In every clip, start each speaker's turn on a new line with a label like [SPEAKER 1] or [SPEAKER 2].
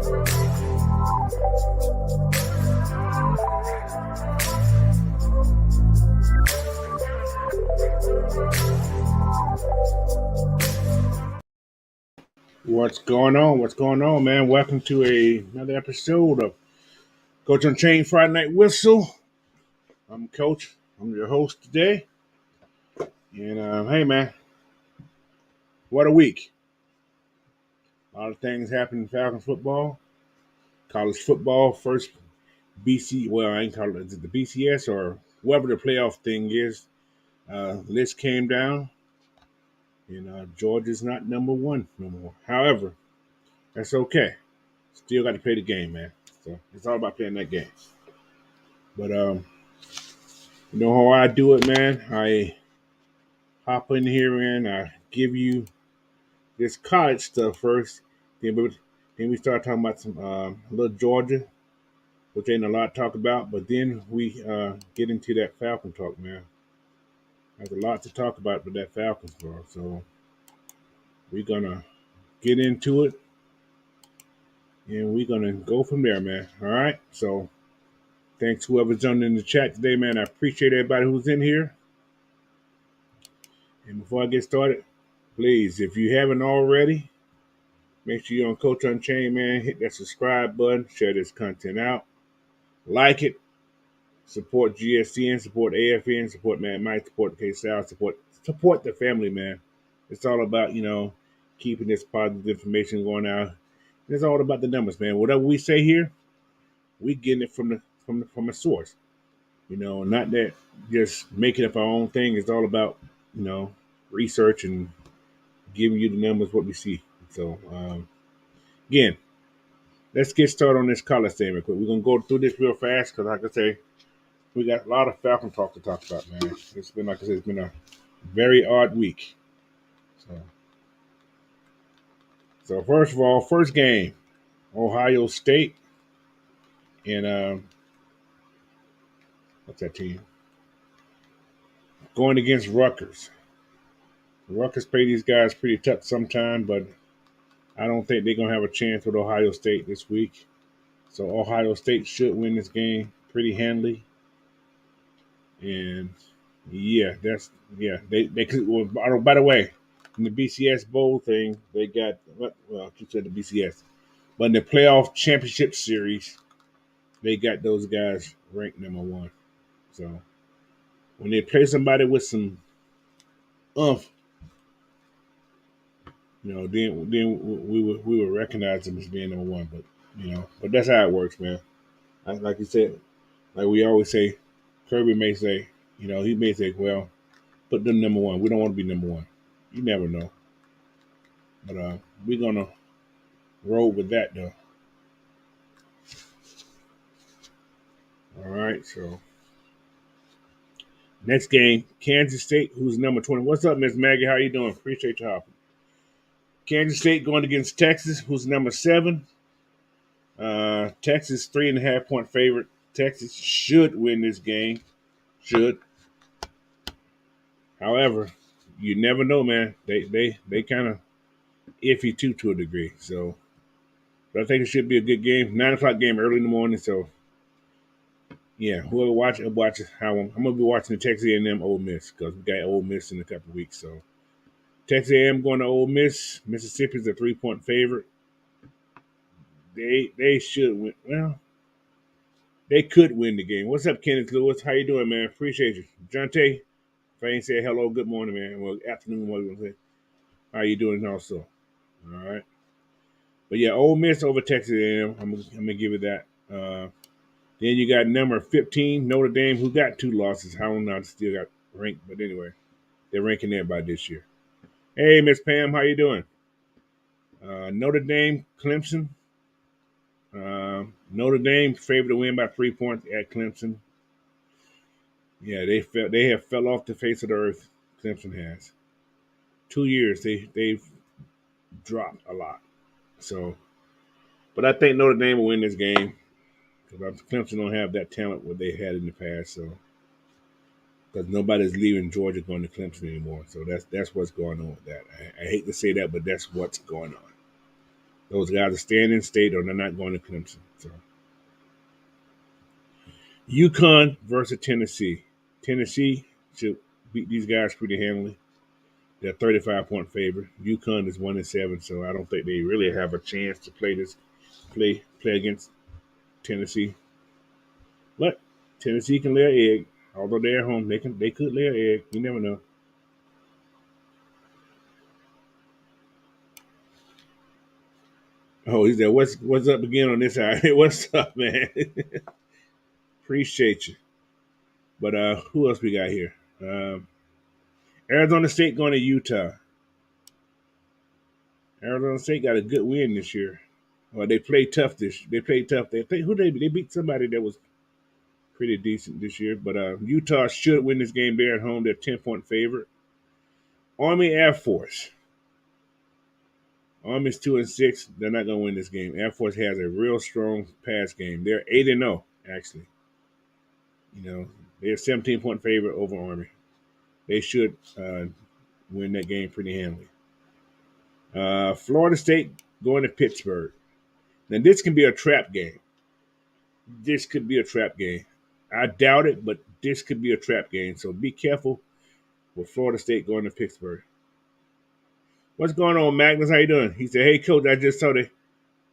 [SPEAKER 1] What's going on? What's going on, man? Welcome to another episode of Coach Unchained Friday Night Whistle. I'm Coach. I'm your host today. And hey, man, what a week. A lot of things happened in Falcons football. College football, first BC, well, I ain't call it, is it the BCS or whatever the playoff thing is. List came down, and Georgia's not number one no more. However, that's okay. Still got to play the game, man. So it's all about playing that game. But you know how I do it, man? I hop in here and I give you this college stuff first. Then we start talking about some little Georgia, which ain't a lot to talk about. But then we get into that Falcon talk, man. There's a lot to talk about with that Falcons talk. So we're gonna get into it, and we're gonna go from there, man. All right. So thanks whoever's on in the chat today, man. I appreciate everybody who's in here. And before I get started, please, if you haven't already, make sure you're on Coach Unchained, man. Hit that subscribe button. Share this content out. Like it. Support GSCN. Support AFN. Support Man Mike. Support K South. Support the family, man. It's all about, keeping this positive information going out. It's all about the numbers, man. Whatever we say here, we getting it from a source. Not that just making up our own thing. It's all about, research and giving you the numbers what we see. So again, let's get started on this college thing real quick. We're gonna go through this real fast because, like I say, we got a lot of Falcon talk to talk about, man. It's been, like I said, it's been a very odd week. So first of all, first game, Ohio State and what's that team? Going against Rutgers. Rutgers play these guys pretty tough sometime, but I don't think they're gonna have a chance with Ohio State this week. So Ohio State should win this game pretty handily. And yeah, they could. Well, by the way, in the BCS bowl thing, they got I keep saying the BCS, but in the playoff championship series, they got those guys ranked number one. So when they play somebody with some umph, then we would recognize them as being number one. But that's how it works, man. Like you said, like we always say, Kirby may say, he may say, well, put them number one. We don't want to be number one. You never know. But we're gonna roll with that though. All right, so next game, Kansas State, who's number 20. What's up, Miss Maggie? How you doing? Appreciate you hopping. Kansas State going against Texas, who's number 7. Texas 3.5-point favorite. Texas should win this game. Should. However, you never know, man. They kind of iffy too to a degree. So, but I think it should be a good game. 9:00 game early in the morning. So, yeah, whoever watches how I'm gonna be watching the Texas A&M Ole Miss because we got Ole Miss in a couple of weeks. So, Texas A&M going to Ole Miss. Mississippi's a 3-point favorite. They should win. Well, they could win the game. What's up, Kenneth Lewis? How you doing, man? Appreciate you, Jonte. If I ain't said hello, good morning, man. Well, afternoon, what you gonna say? How you doing, also? All right. But yeah, Ole Miss over Texas A&M. I'm gonna give it that. Then you got number 15, Notre Dame, who got 2 losses. I don't know, still got ranked, but anyway, they're ranking everybody this year. Hey, Miss Pam, how you doing? Notre Dame, Clemson. Notre Dame favored to win by 3 points at Clemson. Yeah, they have fell off the face of the earth. Clemson has 2 years. They've dropped a lot. So, but I think Notre Dame will win this game because Clemson don't have that talent what they had in the past. So, because nobody's leaving Georgia going to Clemson anymore. So that's what's going on with that. I hate to say that, but that's what's going on. Those guys are staying in state or they're not going to Clemson. So UConn versus Tennessee. Tennessee should beat these guys pretty handily. They're 35-point favorite. UConn is 1-7, so I don't think they really have a chance to play against Tennessee. But Tennessee can lay an egg. Although they're at home, they could lay an egg. You never know. Oh, he said, "What's up again on this side? What's up, man? Appreciate you." But who else we got here? Arizona State going to Utah. Arizona State got a good win this year. Well, they played tough They played tough. They beat somebody that was pretty decent this year. But Utah should win this game. They're at home. They're 10-point favorite. Army Air Force. Army's 2-6. They're not going to win this game. Air Force has a real strong pass game. They're 8-0 actually. They're 17-point favorite over Army. They should win that game pretty handily. Florida State going to Pittsburgh. Now this can be a trap game. This could be a trap game. I doubt it, but this could be a trap game. So be careful with Florida State going to Pittsburgh. What's going on, Magnus? How you doing? He said, "Hey, coach, I just saw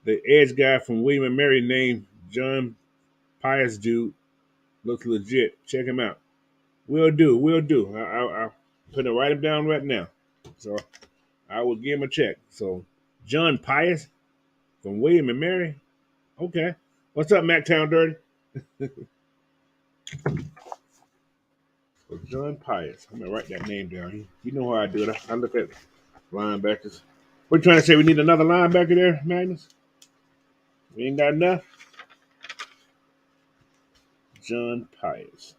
[SPEAKER 1] the edge guy from William and Mary named John Pius dude. Looks legit. Check him out." Will do. I'll put it write him down right now. So I will give him a check. So John Pius from William and Mary. Okay. What's up, Mactown Dirty? So John Pius. I'm gonna write that name down. You know how I do it. I look at linebackers. What you trying to say? We need another linebacker there, Magnus? We ain't got enough. John Pius.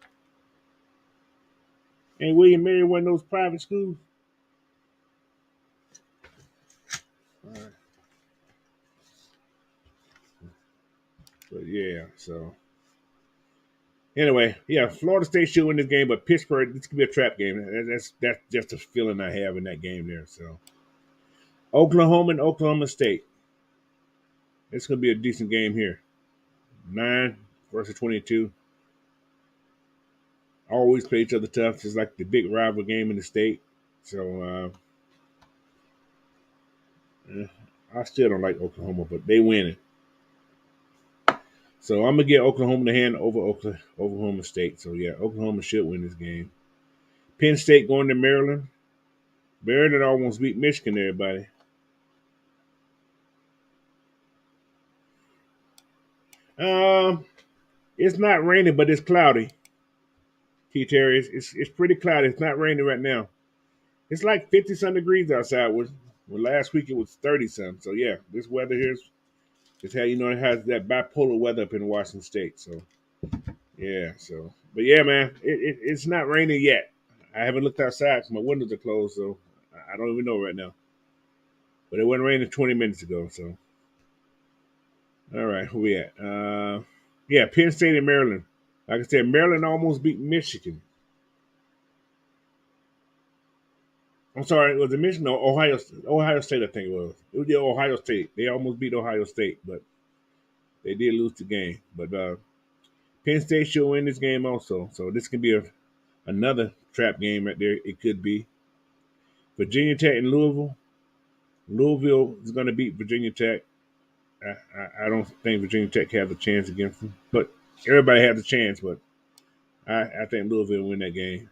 [SPEAKER 1] And William Mary one of those private schools. All right. But yeah, so anyway, yeah, Florida State should win this game, but Pittsburgh, this could be a trap game. That's just a feeling I have in that game there. So Oklahoma and Oklahoma State. It's gonna be a decent game here. 9 versus 22. Always play each other tough. It's like the big rival game in the state. So I still don't like Oklahoma, but they winning. So I'm gonna get Oklahoma the hand over Oklahoma State. So yeah, Oklahoma should win this game. Penn State going to Maryland. Maryland almost beat Michigan. Everybody. It's not raining, but it's cloudy. T Terry, it's pretty cloudy. It's not raining right now. It's like 50-some degrees outside. Well, last week it was 30-some. So yeah, this weather here is how you know it has that bipolar weather up in Washington State. So yeah, but yeah, man, it's not raining yet. I haven't looked outside because my windows are closed, so I don't even know right now. But it wasn't raining 20 minutes ago. So all right, who we at? Yeah, Penn State and Maryland. Like I said, Maryland almost beat Michigan. I'm sorry, was it Michigan or Ohio? Ohio State, I think it was. It was the Ohio State. They almost beat Ohio State, but they did lose the game. But Penn State should win this game also. So this can be another trap game right there. It could be. Virginia Tech and Louisville. Louisville is going to beat Virginia Tech. I don't think Virginia Tech has a chance against them, but everybody has a chance. But I think Louisville will win that game.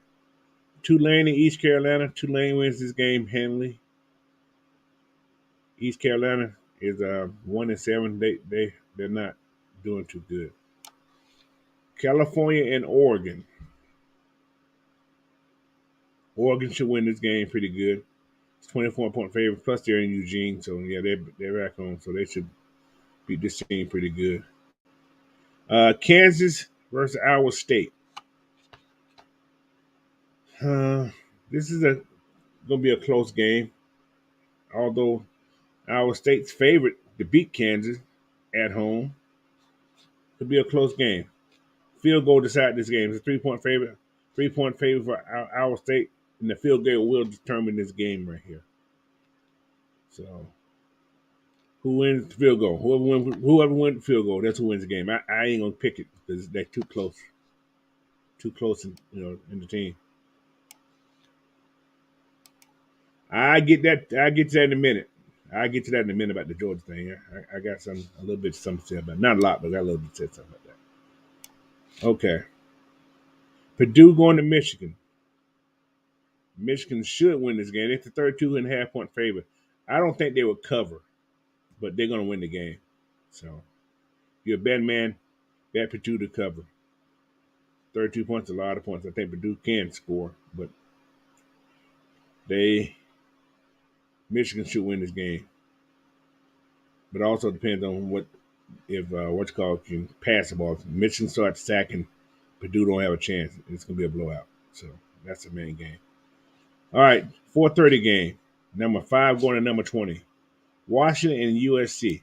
[SPEAKER 1] Tulane and East Carolina. Tulane wins this game handily. East Carolina is 1-7. They're not doing too good. California and Oregon. Oregon should win this game pretty good. It's 24-point favorite. Plus they're in Eugene, so yeah, they're back home, so they should beat this team pretty good. Kansas versus Iowa State. This is going to be a close game. Although Iowa State's favorite to beat Kansas at home, could be a close game. Field goal decide this game. It's a 3-point favorite. 3-point favorite for Iowa State, and the field goal will determine this game right here. So Who wins the field goal? Whoever wins the field goal, that's who wins the game. I ain't gonna pick it because they're too close, in the team. I get that. I get to that in a minute. I get to that in a minute about the Georgia thing. I got a little bit something to say about it. Not a lot, but I got a little bit to say something about that. Okay, Purdue going to Michigan. Michigan should win this game. It's a 32.5 point favorite. I don't think they will cover, but they're going to win the game. So you're a bad man, bet Purdue to cover. 32 points, a lot of points. I think Purdue can score, but they Michigan should win this game. But it also depends on if what's called can pass the ball. If Michigan starts sacking, Purdue don't have a chance. It's going to be a blowout. So that's the main game. All right, 4:30 game. Number 5 going to number 20. Washington and USC.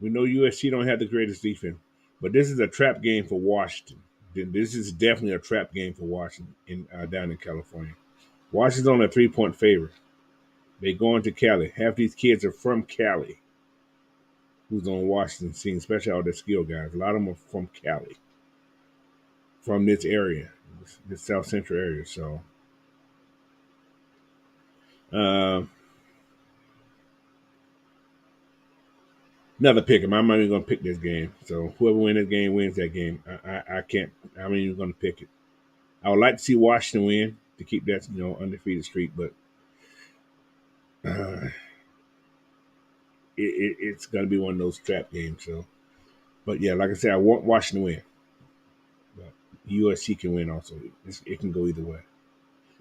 [SPEAKER 1] We know USC don't have the greatest defense, but this is a trap game for Washington. This is definitely a trap game for Washington down in California. Washington's on a 3-point favorite. They going to Cali. Half these kids are from Cali. Who's on Washington team, especially all the skill guys. A lot of them are from Cali, from this area, this South Central area. So, uh, another pick 'em. I'm not even going to pick this game. So whoever wins this game wins that game. I can't. I'm not even going to pick it. I would like to see Washington win to keep that undefeated streak, but uh, it's going to be one of those trap games. So, but yeah, like I said, I want Washington to win. But USC can win also. It can go either way.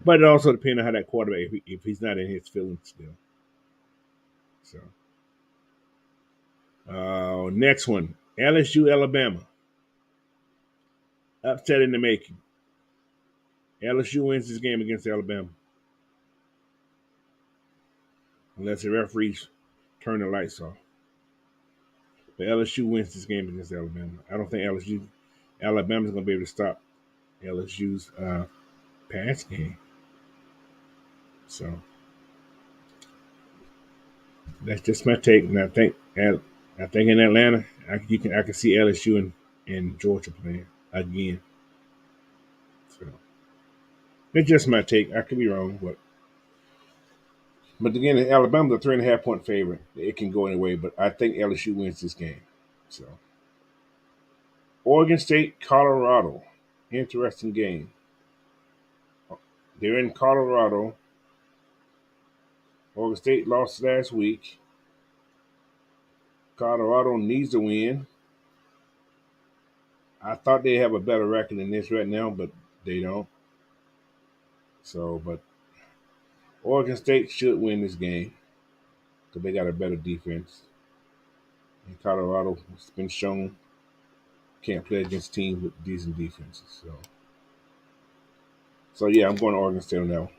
[SPEAKER 1] But it also depends on how that quarterback, if he's not in his feelings still. So, next one, LSU, Alabama. Upset in the making. LSU wins this game against Alabama. Unless the referees turn the lights off. But LSU wins this game against Alabama. I don't think Alabama's going to be able to stop LSU's pass game. So that's just my take. And I think in Atlanta, I can see LSU and Georgia playing again. So that's just my take. I could be wrong, but again, Alabama's a 3.5 point favorite. It can go anyway, but I think LSU wins this game. So Oregon State, Colorado, interesting game. They're in Colorado. Oregon State lost last week. Colorado needs to win. I thought they have a better record than this right now, but they don't. So, but Oregon State should win this game because they got a better defense. And Colorado has been shown can't play against teams with decent defenses. So yeah, I'm going to Oregon State on that one.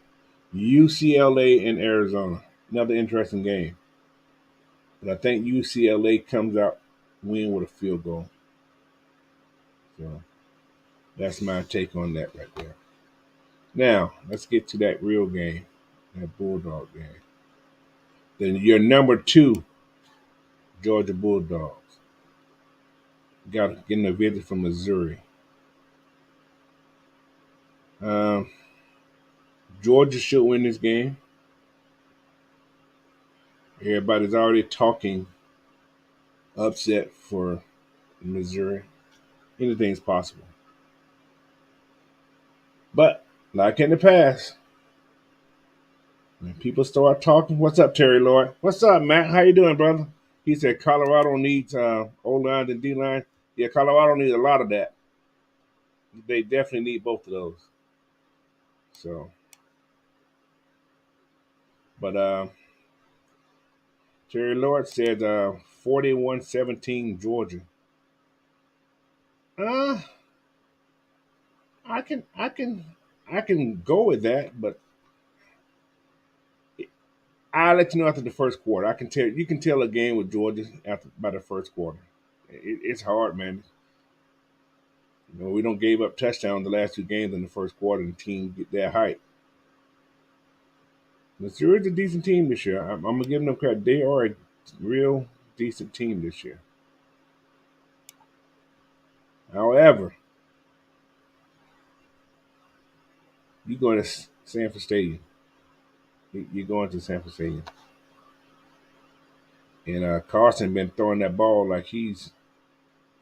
[SPEAKER 1] UCLA and Arizona, another interesting game. But I think UCLA comes out win with a field goal. So that's my take on that right there. Now let's get to that real game, that Bulldog game. Then your number 2, Georgia Bulldogs, got getting a visit from Missouri. Um, Georgia should win this game. Everybody's already talking upset for Missouri. Anything's possible. But like in the past, when people start talking, what's up, Terry Lloyd? What's up, Matt? How you doing, brother? He said Colorado needs O line and D line. Yeah, Colorado needs a lot of that. They definitely need both of those. So, but Terry Lloyd said 41-17 Georgia. Uh, I can go with that, but I'll let you know after the first quarter. I can tell you can tell a game with Georgia after by the first quarter. It's hard, man. We don't gave up touchdowns the last 2 games in the first quarter, and the team get that hype. Missouri's a decent team this year. I'm gonna give them credit. They are a real decent team this year. However, you go to Sanford Stadium. You're going to Sanford Stadium, and Carson been throwing that ball like he's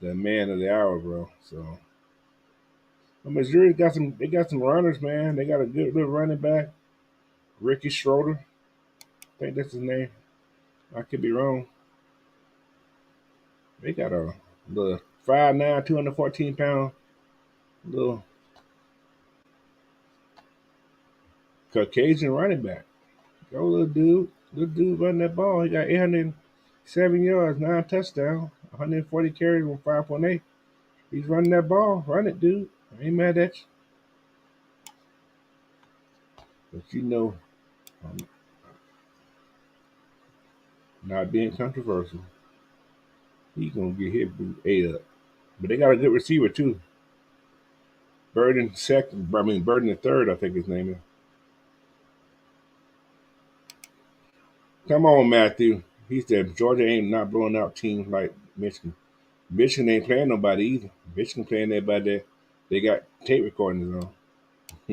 [SPEAKER 1] the man of the hour, bro. So, Missouri got some. They got some runners, man. They got a good little running back, Ricky Schroeder. I think that's his name. I could be wrong. They got a little 5'9", 214 pound little Caucasian running back. Go little dude. Little dude running that ball. He got 807 yards, 9 touchdowns, 140 carries with 5.8. He's running that ball. Run it, dude. I ain't mad at you. But I'm not being controversial. He's gonna get hit boot ate up. But they got a good receiver too. Burden second. I mean Burden the third, I think his name is. Come on, Matthew. He said Georgia ain't not blowing out teams like Michigan. Michigan ain't playing nobody either. Michigan playing everybody that they got tape recordings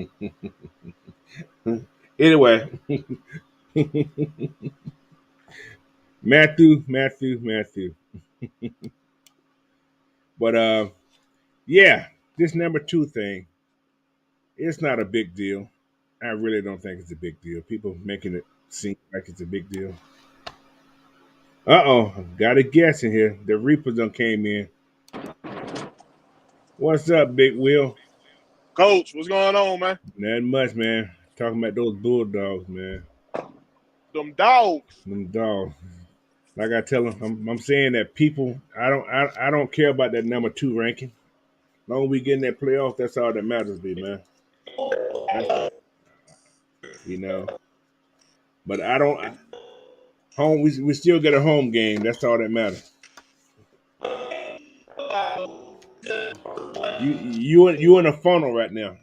[SPEAKER 1] on. Anyway, Matthew. But yeah, this number two thing, it's not a big deal. I really don't think it's a big deal. People making it seem like it's a big deal. Got a guess in here. The Reapers done came in. What's up, Big Will?
[SPEAKER 2] Coach, what's going on, man?
[SPEAKER 1] Nothing much, man. Talking about those Bulldogs, man.
[SPEAKER 2] Them dogs.
[SPEAKER 1] Them dogs. Like I tell them, I'm saying that people, I don't care about that number two ranking. As long as we get in that playoff, that's all that matters, be man. That's, you know. But I don't home. We still get a home game. That's all that matters. You in a funnel right now.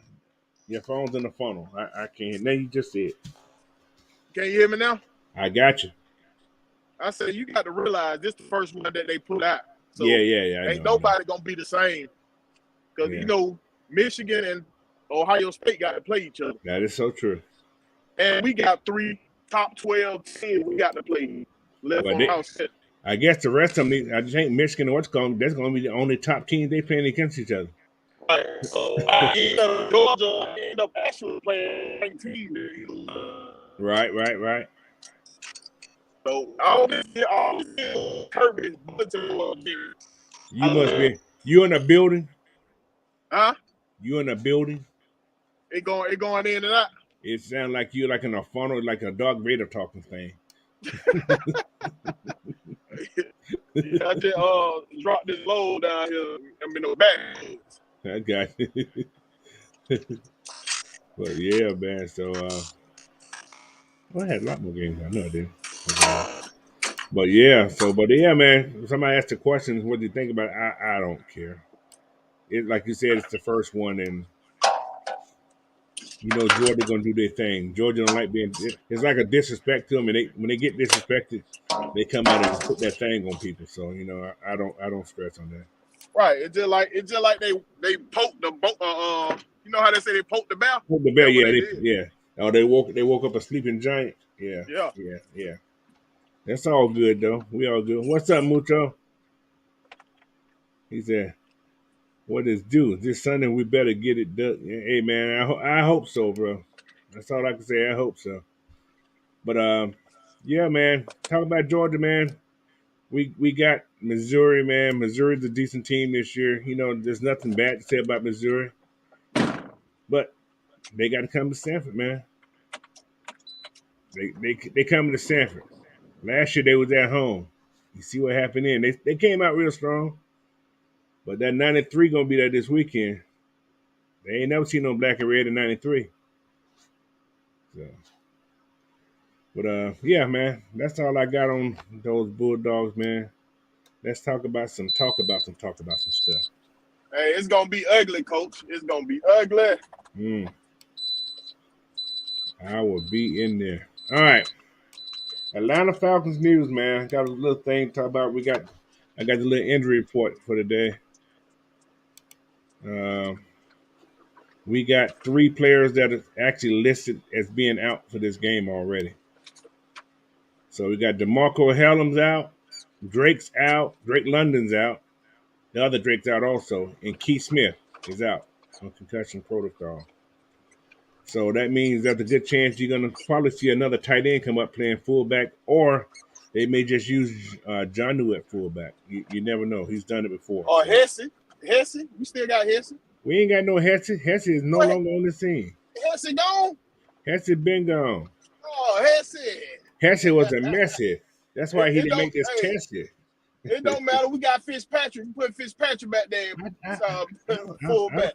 [SPEAKER 1] Your phone's in the funnel. I can't. Now you just said.
[SPEAKER 2] Can you hear me now?
[SPEAKER 1] I got you.
[SPEAKER 2] I said you got to realize this is the first one that they put out. So
[SPEAKER 1] Yeah.
[SPEAKER 2] ain't nobody gonna be the same. Because Michigan and Ohio State got to play each other.
[SPEAKER 1] That is so true.
[SPEAKER 2] And we got 3 top 12 teams we got to play left on our set.
[SPEAKER 1] I guess the rest of them, I just think Michigan and that's going to be the only top teams they playing against each other.
[SPEAKER 2] Right. So Georgia end up actually playing 19.
[SPEAKER 1] Right.
[SPEAKER 2] So all this Kirby
[SPEAKER 1] You must be. You in a building?
[SPEAKER 2] Huh?
[SPEAKER 1] You in a building?
[SPEAKER 2] It going in and out.
[SPEAKER 1] It sounds like you're like in a funnel, like a Darth Vader talking thing.
[SPEAKER 2] I just dropped this load down here. I'm in the back.
[SPEAKER 1] I got it. But yeah, man. So I had a lot more games. I know I did. But yeah, man. Somebody asked the question, what do you think about it? I don't care. It like you said, it's the first one, and Georgia gonna do their thing. Georgia don't like being. It's like a disrespect to them, and when they get disrespected, they come out and put that thing on people. So I don't stress on that.
[SPEAKER 2] Right. It's just like they poked the you know how they say they poked the bear?
[SPEAKER 1] Poke the bear, yeah. Oh, they woke up a sleeping giant. Yeah. That's all good though. We all good. What's up, Mucho? He said, "What is due this Sunday? We better get it done." Hey man, I hope so, bro. That's all I can say. I hope so. But yeah, man. Talk about Georgia, man. We got Missouri, man. Missouri's a decent team this year. There's nothing bad to say about Missouri, but they got to come to Sanford, man. They coming to Sanford. Last year they was at home. You see what happened then. They came out real strong, but that 93 gonna be there this weekend. They ain't never seen no black and red in 93. So, but yeah, man. That's all I got on those Bulldogs, man. Let's talk about some stuff.
[SPEAKER 2] Hey, it's gonna be ugly, Coach. It's gonna be ugly.
[SPEAKER 1] I will be in there. All right. Atlanta Falcons news, man. Got a little thing to talk about. I got the little injury report for today. Um, we got 3 players that are actually listed as being out for this game already. So we got DeMarco Hellum's out, Drake's out, Drake London's out, the other Drake's out also, and Keith Smith is out on concussion protocol. So that means there's a good chance you're going to probably see another tight end come up playing fullback, or they may just use Jonnu at fullback. You never know. He's done it before.
[SPEAKER 2] Or Hesse. We still got Hesse.
[SPEAKER 1] We ain't got no Hesse. Hesse is no longer on the scene.
[SPEAKER 2] Hesse gone?
[SPEAKER 1] Hesse been gone.
[SPEAKER 2] Oh, Hesse.
[SPEAKER 1] Hesse was a messy. That's why he didn't make this test yet.
[SPEAKER 2] It don't matter. We got Fitzpatrick. We put Fitzpatrick back there. Fullback.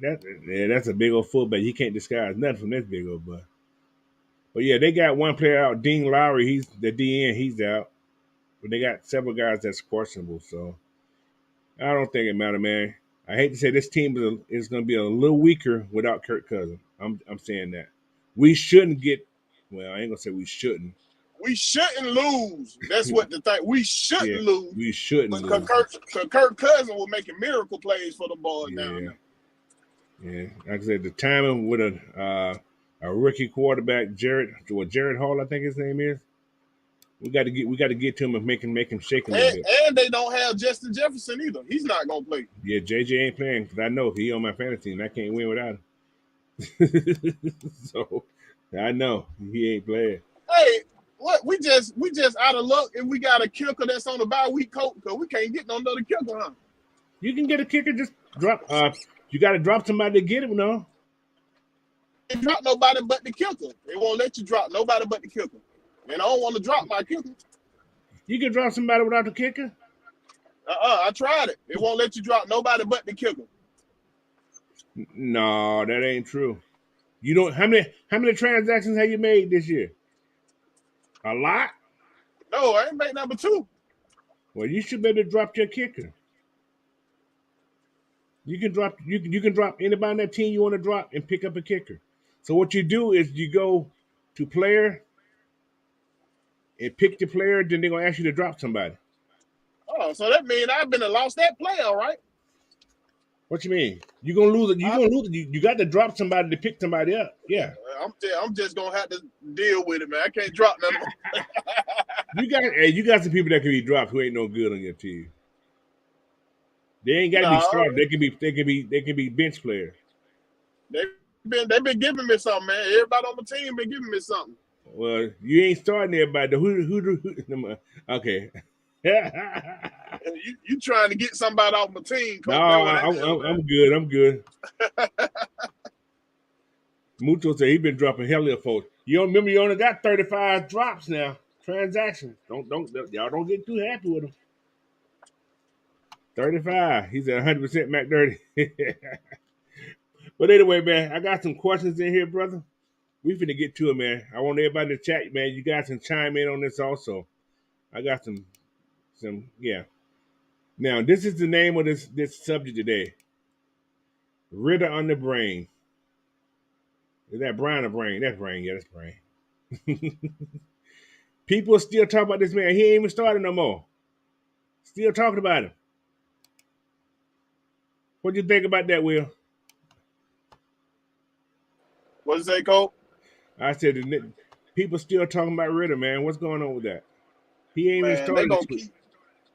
[SPEAKER 1] That's a big old fullback. You can't disguise nothing from this big old butt. But yeah, they got one player out, Dean Lowry. He's the DN. He's out. But they got several guys that's questionable. So I don't think it matters, man. I hate to say this team is going to be a little weaker without Kirk Cousins. I'm saying that. We shouldn't get. Well, I ain't gonna say we shouldn't.
[SPEAKER 2] We shouldn't lose. That's what the thing. We shouldn't lose.
[SPEAKER 1] We shouldn't lose.
[SPEAKER 2] Kirk Cousins was making miracle plays for the boys down there.
[SPEAKER 1] Yeah, like I said, the timing with a rookie quarterback, Jared Hall, I think his name is. We got to get to him and make him shake a little bit.
[SPEAKER 2] And they don't have Justin Jefferson either. He's not gonna play.
[SPEAKER 1] Yeah, JJ ain't playing because I know he on my fantasy team. I can't win without him. So I know he ain't playing.
[SPEAKER 2] Hey, what we just out of luck if we got a kicker that's on the bye week coach because we can't get no another kicker, huh?
[SPEAKER 1] You can get a kicker, just drop. You got to drop somebody to get him, no.
[SPEAKER 2] You drop nobody but the kicker. They won't let you drop nobody but the kicker. And I don't want to drop my kicker.
[SPEAKER 1] You can drop somebody without the kicker?
[SPEAKER 2] I tried it. It won't let you drop nobody but the kicker.
[SPEAKER 1] No, that ain't true. You don't. How many transactions have you made this year? A lot?
[SPEAKER 2] No, I ain't made number 2.
[SPEAKER 1] Well, you should be able to drop your kicker. You can drop anybody on that team you want to drop and pick up a kicker. So what you do is you go to player and pick the player, then they're gonna ask you to drop somebody.
[SPEAKER 2] Oh, so that means I've been lost that player, right?
[SPEAKER 1] What you mean? You're gonna lose it. You're gonna lose it. You got to drop somebody to pick somebody up. Yeah.
[SPEAKER 2] I'm just gonna have to deal with it, man. I can't drop none of them.
[SPEAKER 1] You got some people that can be dropped who ain't no good on your team. They ain't got to be started. They can be bench players.
[SPEAKER 2] They've been giving me something, man. Everybody on the team been giving me something.
[SPEAKER 1] Well, you ain't starting everybody. Who okay.
[SPEAKER 2] You trying to get somebody off my team?
[SPEAKER 1] No, I'm good. I'm good. Mucho said he been dropping hellier folks. You don't remember? You only got 35 drops now. Transactions. Don't y'all don't get too happy with him. 35. He's at 100% McDirty. But anyway, man, I got some questions in here, brother. We finna get to it, man. I want everybody to chat, man. You guys can chime in on this also. I got some, yeah. Now, this is the name of this subject today. Ritter on the brain. Is that Brian or Brain? That's Brain. Yeah, that's Brain. People still talk about this man. He ain't even started no more. Still talking about him. What do you think about that, Will?
[SPEAKER 2] What did you say, Cole?
[SPEAKER 1] I said people still talking about Ritter, man. What's going on with that? He ain't even started.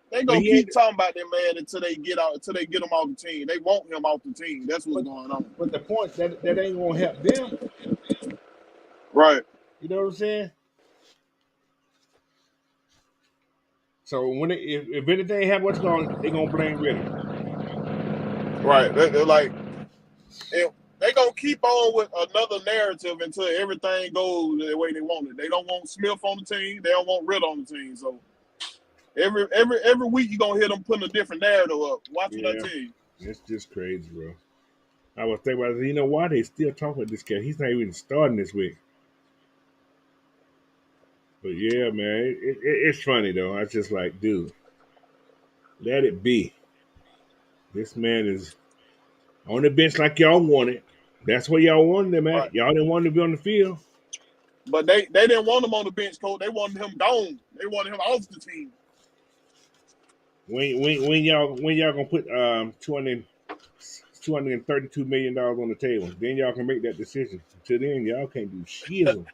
[SPEAKER 2] They gonna keep talking about that man until they get him off the team. They want him off the team. That's what's going on.
[SPEAKER 1] But the point that ain't gonna help them.
[SPEAKER 2] Right.
[SPEAKER 1] You know what I'm saying? So when if anything happens, they gonna blame Ritter.
[SPEAKER 2] Right. They're like, they gonna keep on with another narrative until everything goes the way they want it. They don't want Smith on the team. They don't want Ritter on the team. So every week you're gonna hear them putting a different narrative up. Watch what I tell you.
[SPEAKER 1] It's just crazy, bro. I was thinking about it. You know why they still talking about this guy? He's not even starting this week. But yeah, man, it's funny though. I just like, dude, let it be. This man is on the bench like y'all wanted. That's what y'all wanted him at. Right. Y'all didn't want him to be on the field.
[SPEAKER 2] But they didn't want him on the bench, coach. They wanted him gone. They wanted him off the team.
[SPEAKER 1] When y'all gonna put 232 million dollars on the table? Then y'all can make that decision. Till then, y'all can't do shizzle.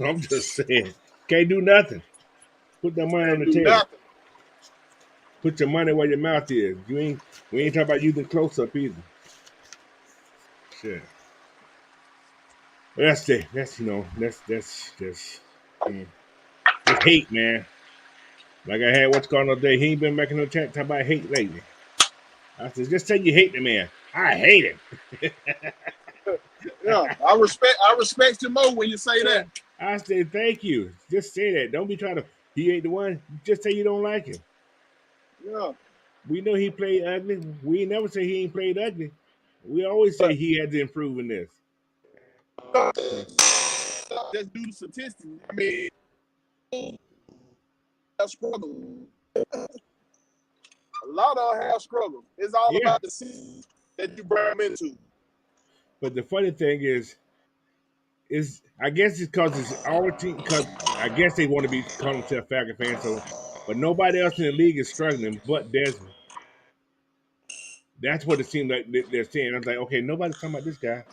[SPEAKER 1] I'm just saying, can't do nothing. Put that money on
[SPEAKER 2] Can't
[SPEAKER 1] the
[SPEAKER 2] do
[SPEAKER 1] table.
[SPEAKER 2] nothing.
[SPEAKER 1] Put your money where your mouth is. We ain't talking about using close up either. Shit. But that's hate, man. Like I had what's going on today. He ain't been making no talk about hate lately. I said, just say you hate the man. I hate him.
[SPEAKER 2] Yeah, I respect you more when you say
[SPEAKER 1] Yeah.
[SPEAKER 2] that.
[SPEAKER 1] I said, thank you. Just say that. Don't be trying to. He ain't the one. Just say you don't like him.
[SPEAKER 2] Yeah,
[SPEAKER 1] We know he played ugly. We never say he ain't played ugly. We always say
[SPEAKER 2] but
[SPEAKER 1] he had to improve in this. So,
[SPEAKER 2] just do the statistics. I mean, have struggled. A lot of them have struggled. It's all
[SPEAKER 1] yeah.
[SPEAKER 2] about the season that you bring them into.
[SPEAKER 1] But the funny thing is I guess it's because it's our team. Because I guess they want to be call themselves Falcon fans. So, but nobody else in the league is struggling but Desmond. That's what it seems like they're saying. I was like, okay, nobody's talking about this guy.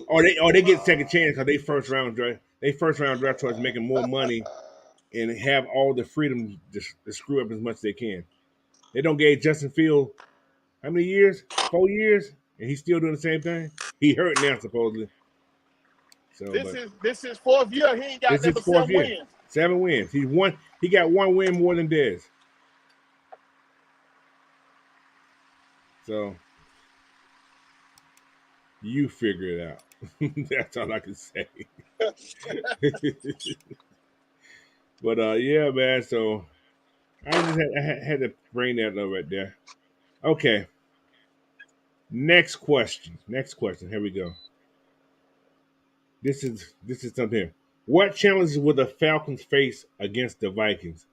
[SPEAKER 1] Or they get second chance because they first round draft choice making more money and have all the freedom to screw up as much as they can. They don't give Justin Field how many years? 4 years, and he's still doing the same thing. He hurt now supposedly. So,
[SPEAKER 2] This
[SPEAKER 1] but
[SPEAKER 2] is this is fourth year. He ain't got
[SPEAKER 1] this is
[SPEAKER 2] number
[SPEAKER 1] his fourth
[SPEAKER 2] 7
[SPEAKER 1] year,
[SPEAKER 2] wins.
[SPEAKER 1] 7 wins. He got one win more than Dez. So you figure it out. That's all I can say. But yeah, man. So I had to bring that up right there. Okay. Next question. Next question. Here we go. This is something here. What challenges will the Falcons face against the Vikings?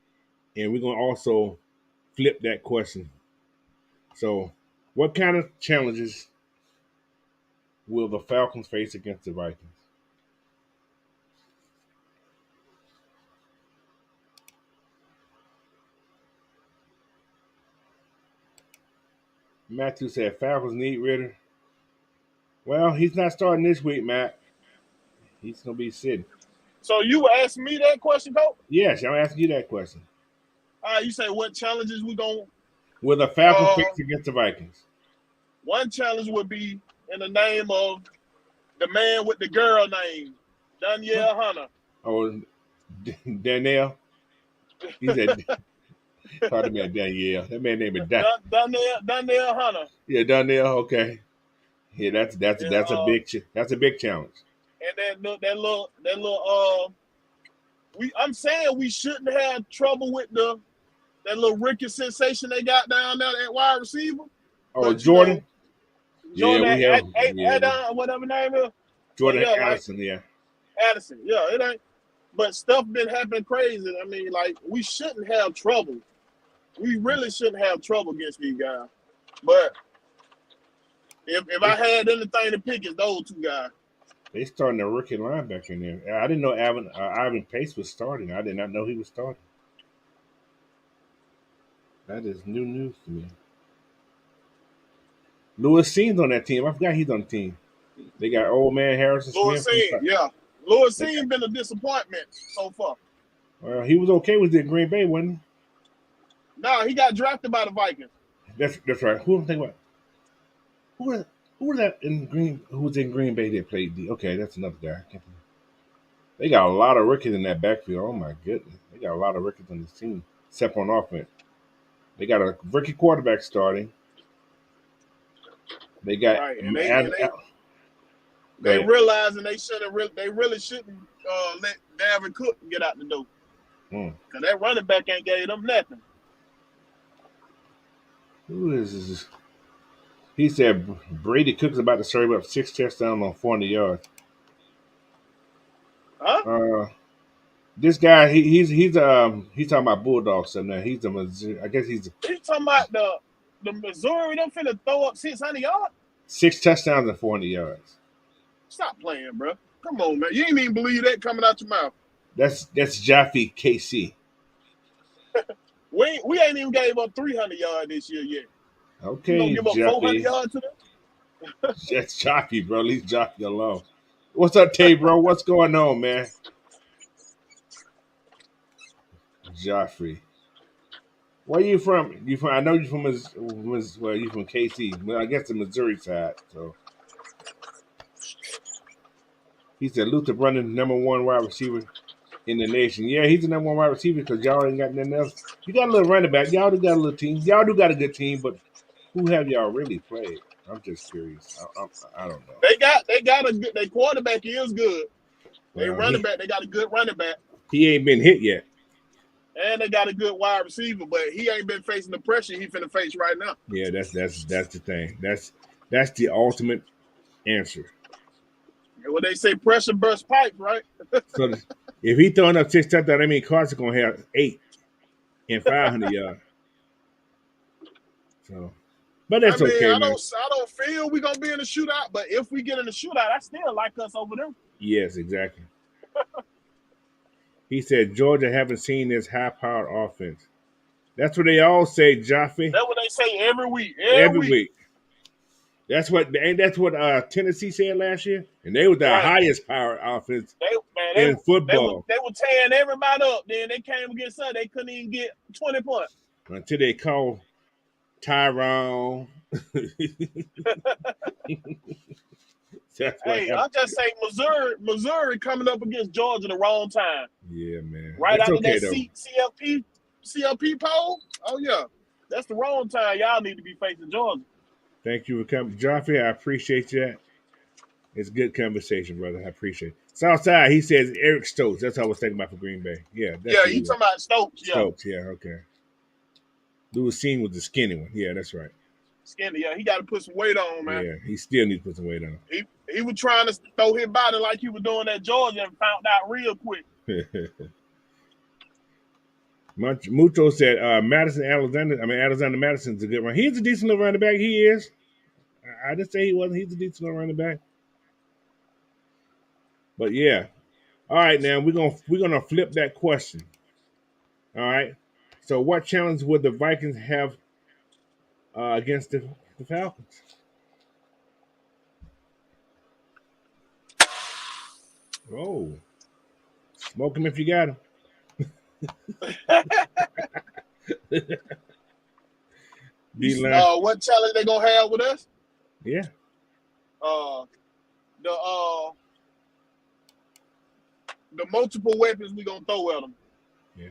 [SPEAKER 1] And we're gonna also flip that question. So, what kind of challenges will the Falcons face against the Vikings? Matthew said Falcons need Ritter. Well, he's not starting this week, Matt. He's gonna be sitting.
[SPEAKER 2] So you asked me that question, coach.
[SPEAKER 1] Yes, I'm asking you that question.
[SPEAKER 2] You say what challenges we gonna?
[SPEAKER 1] Will the Falcons
[SPEAKER 2] Uh,
[SPEAKER 1] face against the Vikings?
[SPEAKER 2] one challenge would be in the name of the man with the girl name, Danielle Hunter.
[SPEAKER 1] Oh, Danielle. He said, call the man Danielle. That man name is Dan.
[SPEAKER 2] Danielle Hunter.
[SPEAKER 1] Yeah, Danielle. Okay. Yeah,
[SPEAKER 2] And,
[SPEAKER 1] that's a big challenge.
[SPEAKER 2] that little I'm saying we shouldn't have trouble with that little Ricky sensation they got down there at wide receiver.
[SPEAKER 1] Oh,
[SPEAKER 2] But
[SPEAKER 1] Jordan. Yeah,
[SPEAKER 2] Jordan
[SPEAKER 1] we have. Yeah,
[SPEAKER 2] Adon, whatever name is. But
[SPEAKER 1] Jordan
[SPEAKER 2] yeah, like
[SPEAKER 1] Addison. Yeah,
[SPEAKER 2] Addison. Yeah, it ain't. But stuff been happening crazy. I mean, like we shouldn't have trouble. We really shouldn't have trouble against these guys. But if I had anything to pick, it's those two guys.
[SPEAKER 1] they starting a rookie linebacker in there. I didn't know Ivan Pace was starting. I did not know he was starting. That is new news to me. Lewis Seen's on that team. I forgot he's on the team. They got old man Harrison
[SPEAKER 2] Lewis
[SPEAKER 1] Smith.
[SPEAKER 2] Seen, yeah. Lewis
[SPEAKER 1] They got,
[SPEAKER 2] Seen been a disappointment so far.
[SPEAKER 1] well, he was okay with it in Green Bay, wasn't
[SPEAKER 2] Nah, he got drafted by the Vikings.
[SPEAKER 1] he? That's right. Who am I thinking about? Who was who was that in Green? Who was in Green Bay that played? Okay, that's another guy. They got a lot of rookies in that backfield. Oh my goodness, they got a lot of rookies on this team, except on offense. They got a rookie quarterback starting. They got
[SPEAKER 2] Right. And
[SPEAKER 1] go
[SPEAKER 2] they
[SPEAKER 1] ahead.
[SPEAKER 2] realizing they really shouldn't let Davin Cook get out the door.
[SPEAKER 1] Hmm.
[SPEAKER 2] Cause that running back ain't gave them nothing.
[SPEAKER 1] Who is this? He said Brady Cook's about to serve up 6 touchdowns on 400 yards.
[SPEAKER 2] Huh?
[SPEAKER 1] Uh, this guy, he's talking about Bulldogs stuff now. I guess he's
[SPEAKER 2] He's talking about the Missouri, them finna throw up 600 yards.
[SPEAKER 1] 6 touchdowns and 400 yards.
[SPEAKER 2] Stop playing, bro. Come on, man. You ain't even believe that coming out your mouth.
[SPEAKER 1] That's Jaffe KC.
[SPEAKER 2] We ain't even gave up 300 yards this year yet. You gonna
[SPEAKER 1] Okay,
[SPEAKER 2] give up 400
[SPEAKER 1] Jaffe.
[SPEAKER 2] yards to them?
[SPEAKER 1] That's Jaffe, bro. Leave Jaffe alone. What's up, Tay, bro? What's going on, man? Jaffe. Where you from? You from? I know you from. Well, you from KC. Well, I guess the Missouri side. So he said Luther Brunson, #1 wide receiver in the nation. Yeah, he's the #1 wide receiver because y'all ain't got nothing else. You got a little running back. Y'all do got a little team. Y'all do got a good team, but who have y'all really played? I'm just curious. I don't know.
[SPEAKER 2] They got a good. Their quarterback is good. They
[SPEAKER 1] Well,
[SPEAKER 2] running back. They got a good running back,
[SPEAKER 1] he ain't been hit yet.
[SPEAKER 2] and they got a good wide receiver. But he ain't been facing the pressure he finna face right now.
[SPEAKER 1] Yeah, that's the thing. That's the ultimate answer.
[SPEAKER 2] Well, they say pressure burst pipes, right?
[SPEAKER 1] So if he throwing up 6 touchdowns, I mean Carson gonna have 8 and 500 yards. So, but
[SPEAKER 2] I
[SPEAKER 1] that's
[SPEAKER 2] mean,
[SPEAKER 1] okay,
[SPEAKER 2] I
[SPEAKER 1] man.
[SPEAKER 2] don't feel we gonna be in a shootout, but if we get in a shootout, I still like us over them.
[SPEAKER 1] Yes, exactly. He said Georgia haven't seen this high-powered offense. That's what they all say, Jaffe.
[SPEAKER 2] That's what they say every week. Every
[SPEAKER 1] Every
[SPEAKER 2] week.
[SPEAKER 1] week. That's what Tennessee said last year, and they were the
[SPEAKER 2] Right.
[SPEAKER 1] highest powered offense
[SPEAKER 2] They
[SPEAKER 1] in football
[SPEAKER 2] were tearing everybody up. Then they came against us. They couldn't even get 20 points.
[SPEAKER 1] until they called Tyrone. That's what
[SPEAKER 2] Hey,
[SPEAKER 1] happened.
[SPEAKER 2] I'm just saying Missouri coming up against Georgia the wrong time.
[SPEAKER 1] Yeah, man.
[SPEAKER 2] Right
[SPEAKER 1] That's
[SPEAKER 2] after
[SPEAKER 1] okay
[SPEAKER 2] that
[SPEAKER 1] though.
[SPEAKER 2] CLP poll. Oh yeah. That's the wrong time y'all need to be facing Georgia.
[SPEAKER 1] Thank you for coming, Jaffe. I appreciate that. It's good conversation, brother. I appreciate it. Southside, he says Eric Stokes. That's what I was thinking about for Green Bay. Yeah, that's
[SPEAKER 2] Yeah,
[SPEAKER 1] who
[SPEAKER 2] you
[SPEAKER 1] it was.
[SPEAKER 2] talking about Stokes, yeah.
[SPEAKER 1] Stokes, yeah, okay. Lewis Seen was the skinny one. Yeah, that's right.
[SPEAKER 2] Skinny, yeah. He got to put some weight on, man.
[SPEAKER 1] Yeah, he still needs to put some weight on.
[SPEAKER 2] He was trying to throw his body like he was doing at Georgia and found out real quick.
[SPEAKER 1] Muto said Alexander Madison's a good runner. He's a decent little running back. He is. I didn't say he wasn't. He's a decent little running back. But yeah. All right, now we're gonna flip that question. All right. So what challenge would the Vikings have against the Falcons? Oh, smoke him if you got him. D-line.
[SPEAKER 2] What challenge they gonna have with us?
[SPEAKER 1] Yeah.
[SPEAKER 2] The multiple weapons we gonna throw at them.
[SPEAKER 1] Yeah.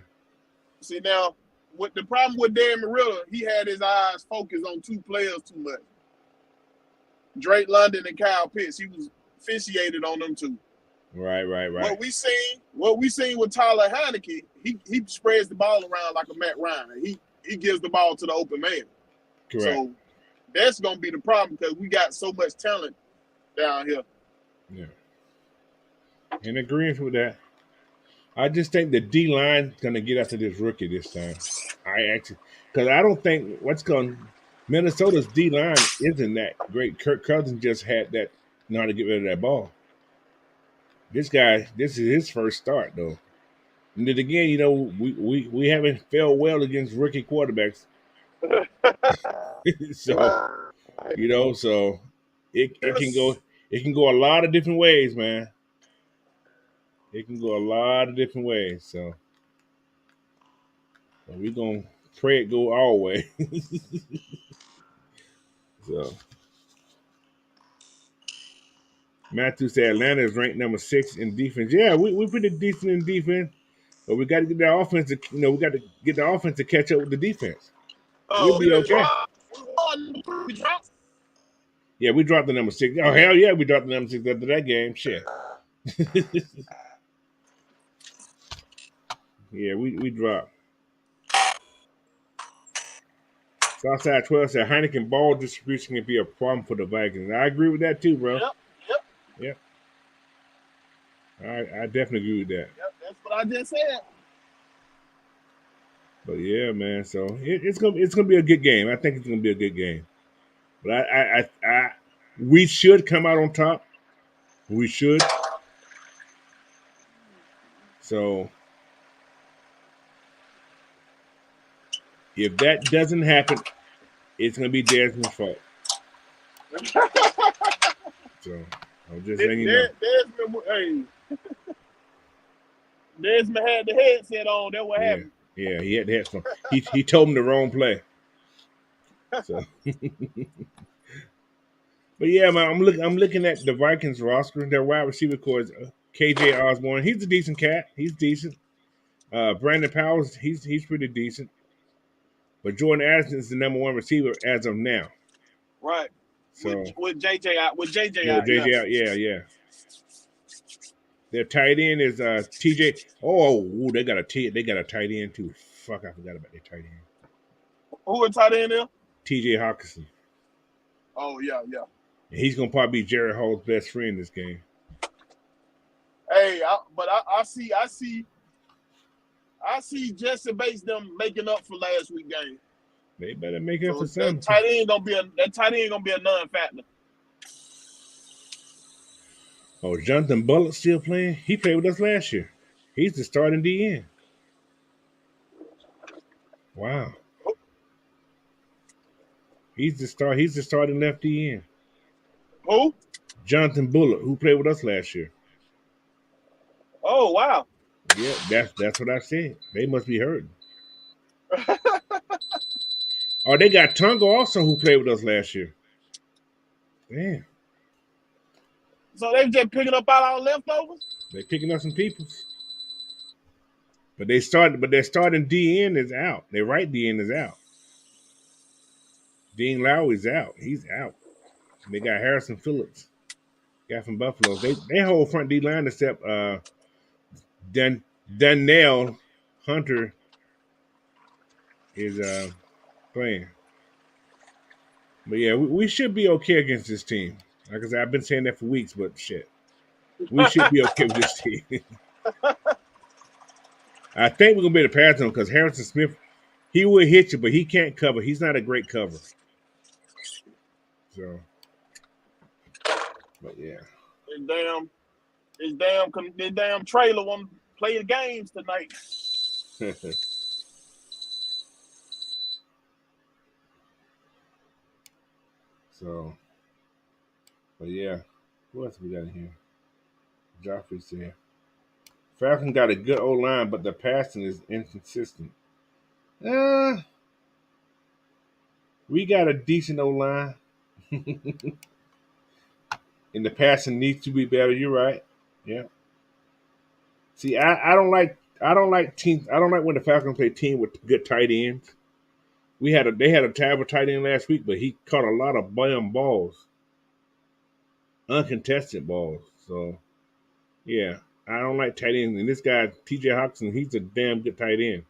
[SPEAKER 2] See now, what the problem with Dan Marilla, he had his eyes focused on 2 players too much. Drake London and Kyle Pitts. He was officiated on them 2.
[SPEAKER 1] Right.
[SPEAKER 2] What we seen with Tyler Heineke, he spreads the ball around like a Matt Ryan. He gives the ball to the open man.
[SPEAKER 1] Correct.
[SPEAKER 2] So that's gonna be the problem because we got so much talent down here.
[SPEAKER 1] Yeah. In agreement with that. I just think the D line is gonna get after this rookie this time. Because I don't think Minnesota's D line isn't that great. Kirk Cousins just had that know how to get rid of that ball. This is his first start though. And then again, we haven't failed well against rookie quarterbacks. So so it can go a lot of different ways, man. It can go a lot of different ways. So we're gonna pray it go our way. So Matthew said Atlanta is ranked number 6 in defense. Yeah, we're pretty decent in defense, but we got to get the offense to we got to get the offense to catch up with the defense. We'll be okay. Yeah, we dropped the number 6. Oh hell yeah, we dropped the number 6 after that game. Shit. Yeah, we dropped. Southside 12 said Heineken ball distribution can be a problem for the Vikings. I agree with that too, bro. Yep. I definitely agree with that.
[SPEAKER 2] Yep, that's what I just said.
[SPEAKER 1] But yeah, man. So it's gonna be a good game. I think it's gonna be a good game. But We should come out on top. We should. So if that doesn't happen, it's gonna be Desmond's fault. So I'm just letting you know.
[SPEAKER 2] Desmond had the headset on. That's what
[SPEAKER 1] Yeah,
[SPEAKER 2] happened.
[SPEAKER 1] yeah, he had to have some. He told him the wrong play. So, but yeah, man, I'm looking at the Vikings roster. Their wide receiver core is KJ Osborne. He's a decent cat. He's decent. Brandon Powers, he's pretty decent. But Jordan Addison is the number one receiver as of now.
[SPEAKER 2] Right.
[SPEAKER 1] So
[SPEAKER 2] With JJ out. With JJ
[SPEAKER 1] yeah, with
[SPEAKER 2] out. Yeah.
[SPEAKER 1] JJ out, yeah. Their tight end is TJ. Oh, they got a tight end too. Fuck, I forgot about their tight end.
[SPEAKER 2] Who a tight end there?
[SPEAKER 1] TJ Hawkinson.
[SPEAKER 2] Oh yeah.
[SPEAKER 1] And he's gonna probably be Jared Hall's best friend this game.
[SPEAKER 2] Hey, I see Jesse Bates them making up for last week's game.
[SPEAKER 1] They better make up for
[SPEAKER 2] That
[SPEAKER 1] something.
[SPEAKER 2] tight end gonna be a non-factor.
[SPEAKER 1] Oh, Jonathan Bullock still playing? He played with us last year. He's the starting DN. Wow. He's the starting left DN.
[SPEAKER 2] Who?
[SPEAKER 1] Jonathan Bullock, who played with us last year.
[SPEAKER 2] Oh wow.
[SPEAKER 1] Yeah, that's what I said. They must be hurting. Oh, they got Tungo also who played with us last year. Damn.
[SPEAKER 2] So they just picking up all our leftovers?
[SPEAKER 1] They picking up some people. But their starting DN is out. Their right DN is out. Dean Lowry's out. He's out. They got Harrison Phillips. Guy from Buffalo. They whole front D line except Danielle Hunter is playing. But yeah, we should be okay against this team. Like I said, I've been saying that for weeks, but shit. We should be okay with this team. I think we're gonna be able to pass him because Harrison Smith, he will hit you, but he can't cover. He's not a great cover. So, but yeah.
[SPEAKER 2] This damn trailer want to play the games tonight.
[SPEAKER 1] So, but yeah, what else we got in here? Joffrey's here. Falcons got a good O line, but the passing is inconsistent. We got a decent O line, and the passing needs to be better. You're right. Yeah. See, I don't like teams. I don't like when the Falcons play team with good tight ends. They had a terrible tight end last week, but he caught a lot of bam balls, uncontested balls. So yeah, I don't like tight ends. And this guy T.J. Hawkinson, he's a damn good tight end.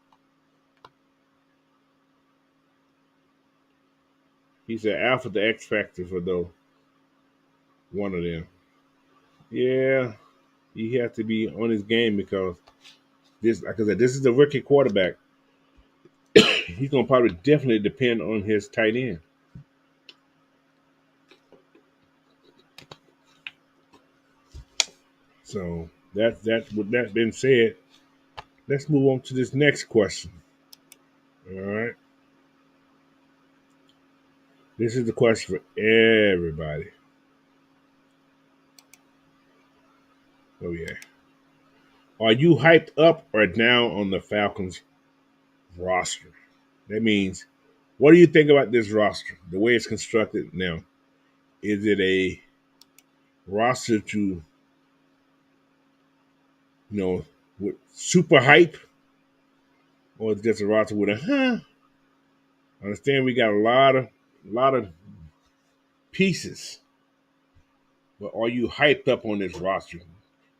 [SPEAKER 1] He's an alpha, the X factor for though. One of them. Yeah, he has to be on his game because this, like I said, this is a rookie quarterback. He's gonna probably definitely depend on his tight end. So that's with that being said, let's move on to this next question. All right. This is the question for everybody. Oh yeah. Are you hyped up or down on the Falcons roster? That means, what do you think about this roster? The way it's constructed now. Is it a roster to, with super hype? Or is it just a roster with a I understand we got a lot of pieces. But are you hyped up on this roster?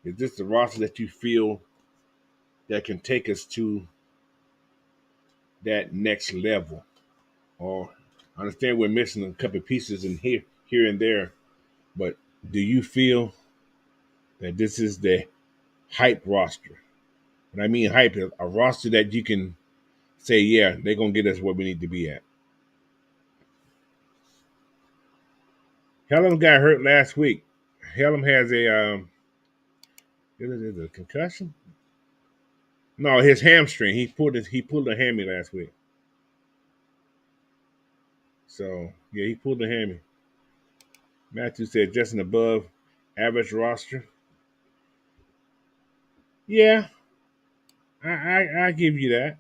[SPEAKER 1] Is this the roster that you feel that can take us to that next level? Or I understand we're missing a couple of pieces in here and there, but do you feel that this is the hype roster? When I mean hype, a roster that you can say, yeah, they're gonna get us where we need to be at. Hellum got hurt last week. Hellum has is it a concussion? No, his hamstring. He pulled a hammy last week. So yeah, he pulled a hammy. Matthew said just an above average roster. Yeah, I give you that.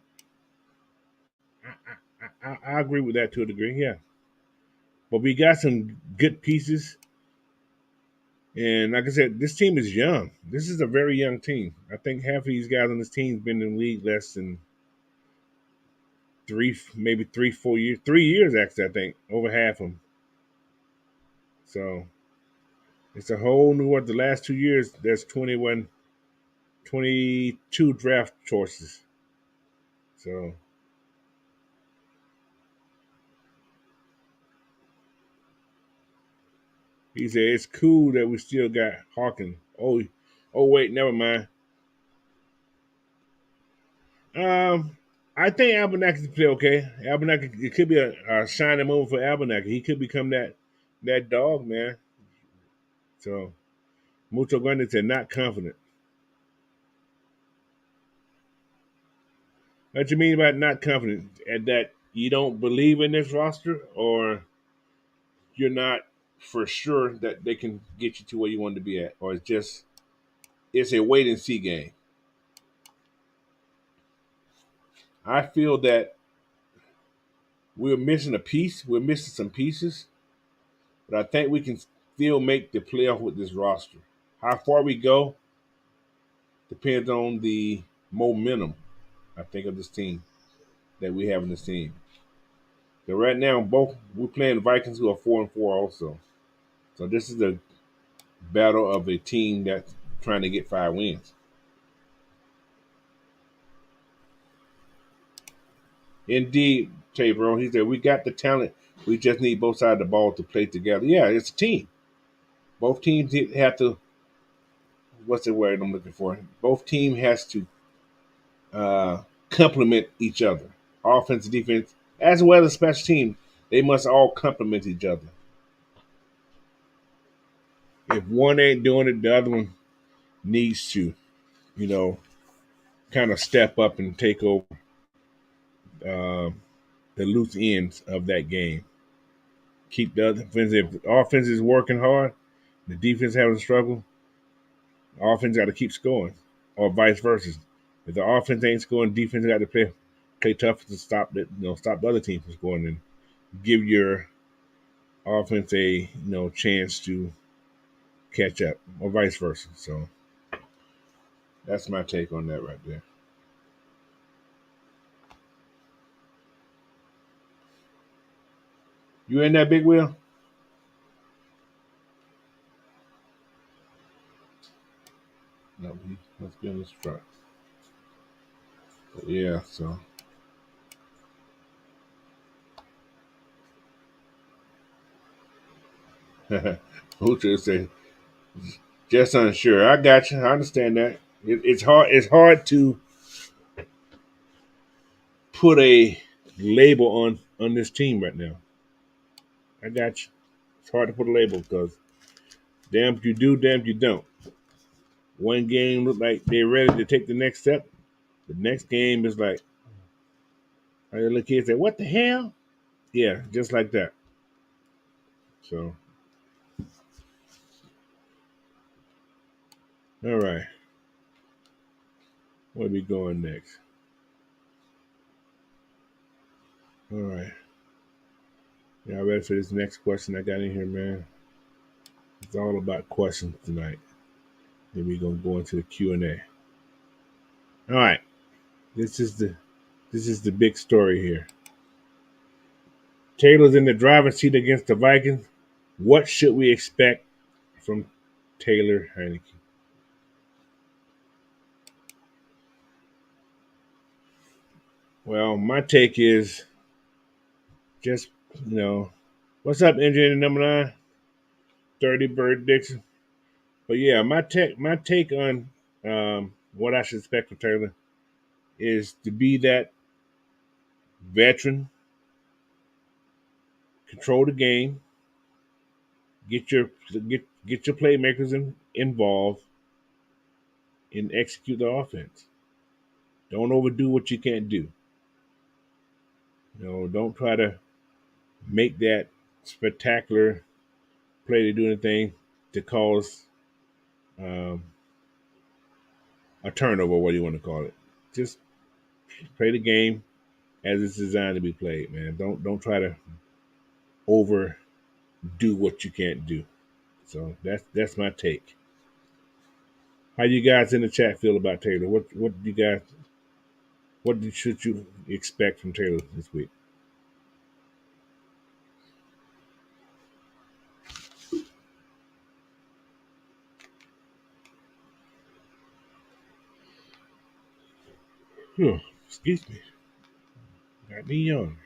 [SPEAKER 1] I agree with that to a degree. Yeah, but we got some good pieces, and like I said, this team is young. This is a very young team. I think half of these guys on this team been in the league less than maybe 3, 4 years. 3 years actually, I think over half of them. So it's a whole new what the last 2 years. There's 21, 22 draft choices. So he said it's cool that we still got Hawkins. Oh wait, never mind. Um, I think Abernathy can play okay. Abernathy, it could be a shining moment for Abernathy. He could become that dog, man. So Mucho Grande said not confident. What you mean about not confident? At that you don't believe in this roster, or you're not for sure that they can get you to where you want to be at, or it's a wait and see game. I feel that we're missing a piece. We're missing some pieces, but I think we can still make the playoff with this roster. How far we go depends on the momentum, I think, of this team that we have in this team. So right now, both we're playing the Vikings, who are 4-4 also. So this is a battle of a team that's trying to get 5 wins. Indeed, Tay bro, he said we got the talent. We just need both sides of the ball to play together. Yeah, it's a team. Both teams have to. What's the word I'm looking for? Both team has to complement each other. Offense, defense, as well as special team, they must all complement each other. If one ain't doing it, the other one needs to, you know, kind of step up and take over the loose ends of that game. Keep the other offense. If the offense is working hard, the defense having a struggle, the offense got to keep scoring, or vice versa. If the offense ain't scoring, defense got to play tough to stop stop the other team from scoring and give your offense a chance to catch up, or vice versa. So that's my take on that right there. You in that big wheel? No, he must be in his truck. But yeah, so Uche say just unsure. I got you. I understand that. It's hard. It's hard to put a label on this team right now. I got you. It's hard to put a label because damn if you do, damn if you don't. One game look like they're ready to take the next step. The next game is like, I look here and say, "What the hell?" Yeah, just like that. So, all right, where we going next? All right, y'all ready for this next question I got in here, man? It's all about questions tonight. Then we gonna go into the Q&A. All right, this is the big story here. Taylor's in the driver's seat against the Vikings. What should we expect from Taylor Heineke? Well, my take is just, what's up, engineer number 9? 30 Bird Dixon. But yeah, my take on what I should expect from Taylor is to be that veteran, control the game, Get your get your playmakers involved and execute the offense. Don't overdo what you can't do. Don't try to make that spectacular play to do anything to cause um, a turnover, what do you want to call it. Just play the game as it's designed to be played, man. Don't try to overdo what you can't do. So that's my take. How you guys in the chat feel about Taylor? What do you guys should you expect from Taylor this week? Oh, excuse me. Got me young.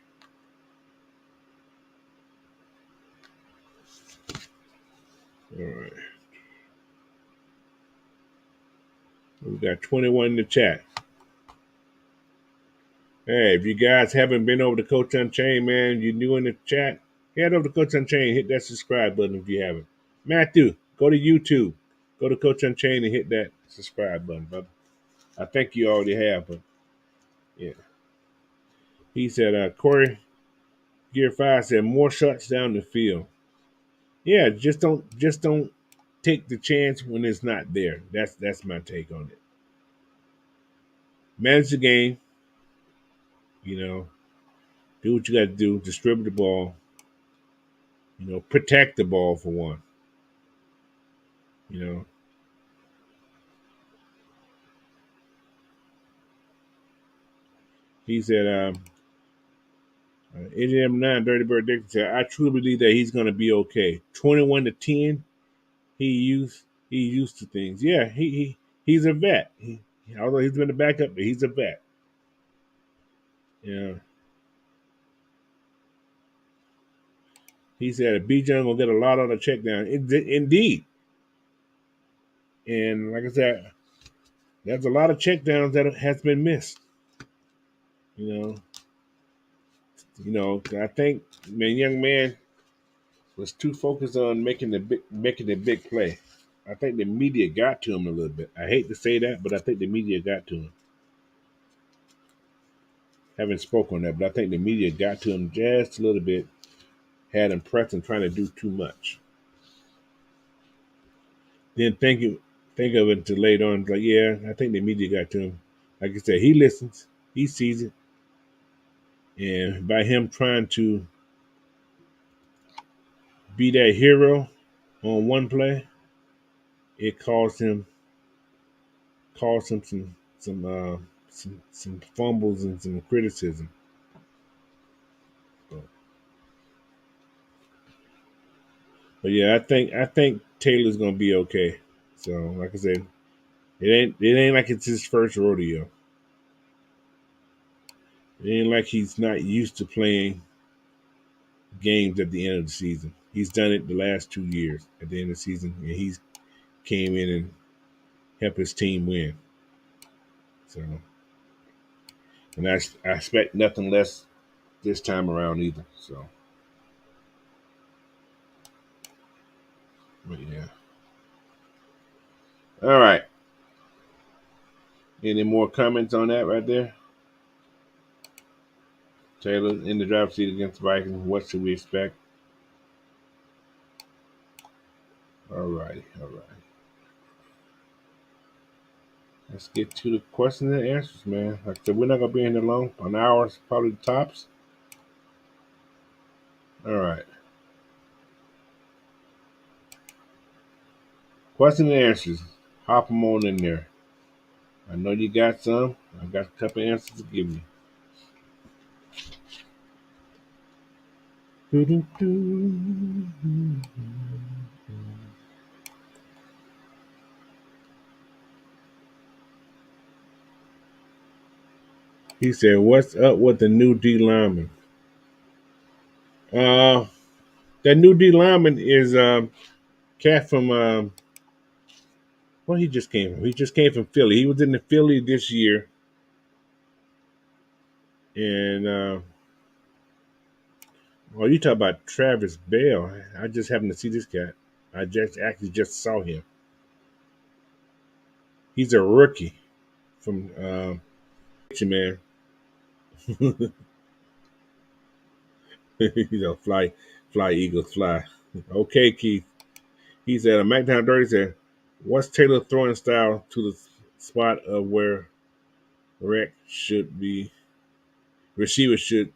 [SPEAKER 1] All right. We got 21 in the chat. Hey, if you guys haven't been over to Coach Unchained, man, you're new in the chat, head over to Coach Unchained, hit that subscribe button if you haven't. Matthew, go to YouTube. Go to Coach Unchained and hit that subscribe button, brother. I think you already have, but yeah. He said, Corey Gear 5 said more shots down the field. Yeah, just don't take the chance when it's not there. That's my take on it. Manage the game, you know, do what you got to do, distribute the ball, protect the ball for one. You know, he said, NM9 Dirty Bird Dixon said, I truly believe that he's going to be okay. 21-10, he's used to things. Yeah, he's a vet. Although he's been a backup, but he's a vet. Yeah. He said, Bijan will get a lot on the check down. Indeed. And like I said, there's a lot of check downs that has been missed. You I think young man was too focused on making the big play. I think the media got to him a little bit. I hate to say that, but I think the media got to him. Haven't spoken on that, but I think the media got to him just a little bit. Had him pressing, trying to do too much. Then think of it until later on. Like, yeah, I think the media got to him. Like I said, he listens, he sees it, and by him trying to be that hero on one play, it caused him some fumbles and some criticism. But yeah, I think Taylor's gonna be okay. So like I said, it ain't like it's his first rodeo. It ain't like he's not used to playing games at the end of the season. He's done it the last 2 years at the end of the season, and he's came in and helped his team win. So, and I expect nothing less this time around either. So, but yeah. All right. Any more comments on that right there? Taylor in the driver's seat against the Vikings. What should we expect? All righty. Let's get to the questions and answers, man. Like I said, we're not gonna be in there long. An hour is probably the tops. All right. Questions and answers. Hop them on in there. I know you got some. I got a couple answers to give you. He said, "What's up with the new D lineman?" That new D lineman is cat from well, he just came from. He just came from Philly. He was in the Philly this year, and Oh, you talk about Travis Bell. I just happened to see this cat. I just saw him. He's a rookie from man. He's a fly Eagles fly. Okay, Keith. He said a McDown Dirty said, "What's Taylor throwing style to the spot of where rec should be receiver should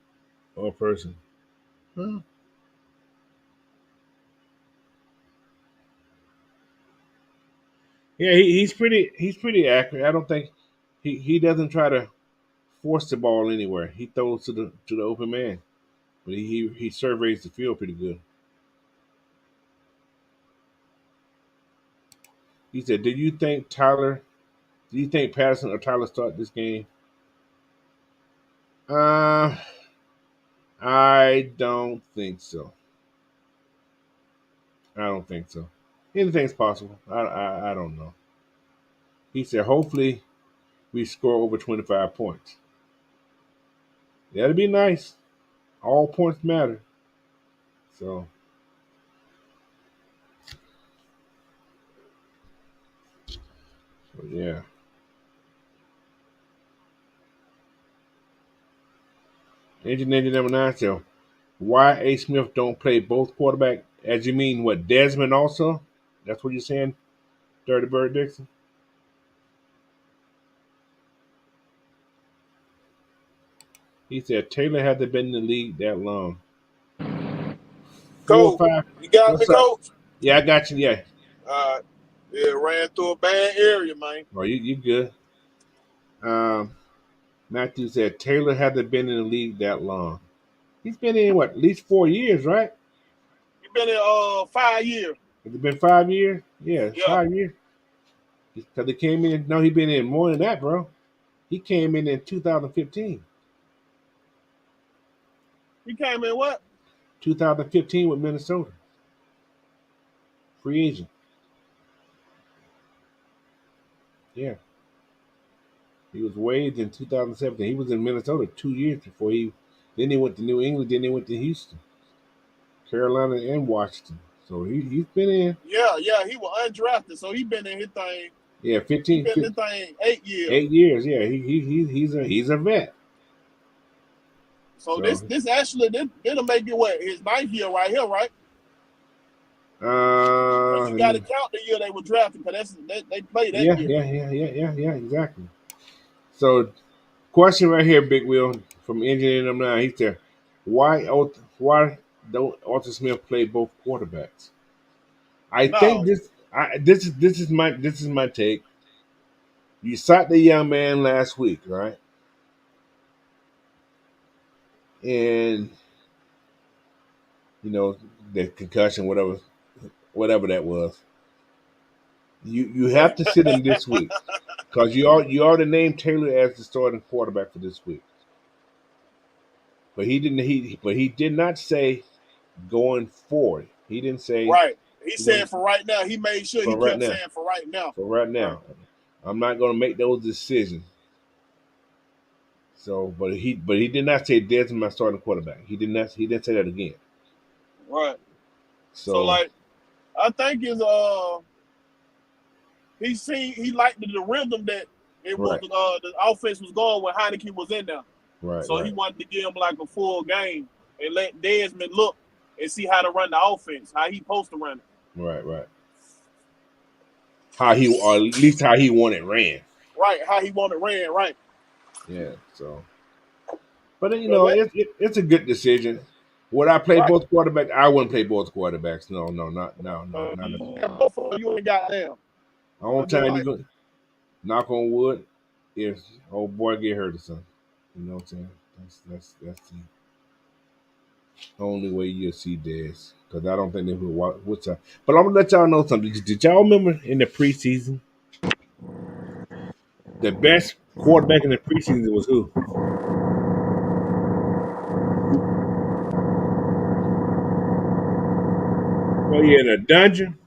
[SPEAKER 1] or person?" Huh? Yeah, he's pretty accurate. I don't think he doesn't try to force the ball anywhere. He throws to the open man, but he surveys the field pretty good. He said, Do you think Patterson or Tyler start this game?" Uh, I don't think so. I don't think so. Anything's possible. I don't know. He said, "Hopefully we score over 25 points. That'd be nice. All points matter." So yeah. Engineer number nine said, "Why A. Smith don't play both quarterback? As you mean what, Desmond also? That's what you're saying, Dirty Bird Dixon?" He said Taylor hasn't been in the league that long. 4 or
[SPEAKER 2] Coach,
[SPEAKER 1] 5.
[SPEAKER 2] you got me,
[SPEAKER 1] What's up?
[SPEAKER 2] Coach?
[SPEAKER 1] Yeah, I got you. Yeah.
[SPEAKER 2] It ran through a bad area, man.
[SPEAKER 1] Oh, you good. Um, Matthew said Taylor hasn't been in the league that long. He's been in what, at least 4 years, right?
[SPEAKER 2] You been in 5 years.
[SPEAKER 1] Has it been 5 years? Yeah,
[SPEAKER 2] Yeah,
[SPEAKER 1] 5 years. Because he came in. No, he been in more than that, bro. He came in 2015.
[SPEAKER 2] he came in what?
[SPEAKER 1] 2015 with Minnesota. Free agent. Yeah. He was waived in 2017. He was in Minnesota 2 years before he. Then he went to New England. Then he went to Houston, Carolina, and Washington. So he's been in.
[SPEAKER 2] Yeah. He was undrafted, so he been in his thing.
[SPEAKER 1] Yeah,
[SPEAKER 2] He
[SPEAKER 1] 15,
[SPEAKER 2] been in his thing 8 years.
[SPEAKER 1] 8 years. Yeah, he's a vet.
[SPEAKER 2] So
[SPEAKER 1] So
[SPEAKER 2] this actually this'll make it what his ninth year right here, right? Because you
[SPEAKER 1] let
[SPEAKER 2] got to
[SPEAKER 1] me.
[SPEAKER 2] count the year they were drafted, because they played that year.
[SPEAKER 1] Yeah, exactly. So question right here, Big Wheel from Engineer number 9. He said, why don't Arthur Smith play both quarterbacks?" I think
[SPEAKER 2] No,
[SPEAKER 1] this is my take. You sacked the young man last week, right? And you know the concussion, whatever that was. You have to sit him this week because you already named Taylor as the starting quarterback for this week. But he did not say going forward. He didn't say
[SPEAKER 2] right. He
[SPEAKER 1] you know
[SPEAKER 2] said for right now. He made sure he
[SPEAKER 1] for right
[SPEAKER 2] kept
[SPEAKER 1] now.
[SPEAKER 2] saying for right now.
[SPEAKER 1] For right
[SPEAKER 2] Right.
[SPEAKER 1] now, I'm not going to make those decisions. So, but he did not say Desmond my starting quarterback. He didn't say that again.
[SPEAKER 2] Right. So
[SPEAKER 1] So
[SPEAKER 2] like I think is he liked the rhythm that it was
[SPEAKER 1] right,
[SPEAKER 2] the offense was going when Heineke was in there.
[SPEAKER 1] right,
[SPEAKER 2] So he
[SPEAKER 1] right,
[SPEAKER 2] wanted to give him like a full game and let Desmond look and see how to run the offense, how he supposed to run it.
[SPEAKER 1] right. How he or at least how he wanted ran.
[SPEAKER 2] Right, how he wanted ran, right.
[SPEAKER 1] Yeah. So, but
[SPEAKER 2] But let
[SPEAKER 1] it's a good decision. Would I play
[SPEAKER 2] right.
[SPEAKER 1] both quarterbacks? I wouldn't play both quarterbacks. No, not at all.
[SPEAKER 2] Both of you ain't got them.
[SPEAKER 1] The only
[SPEAKER 2] It'd be
[SPEAKER 1] time you
[SPEAKER 2] like,
[SPEAKER 1] go knock on wood if old boy get hurt or something. You know what I'm saying? That's the only way you'll see this because I don't think they will watch what's up. But I'm gonna let y'all know something. Did y'all remember in the preseason the best quarterback in the preseason was who? Well, yeah, in a dungeon.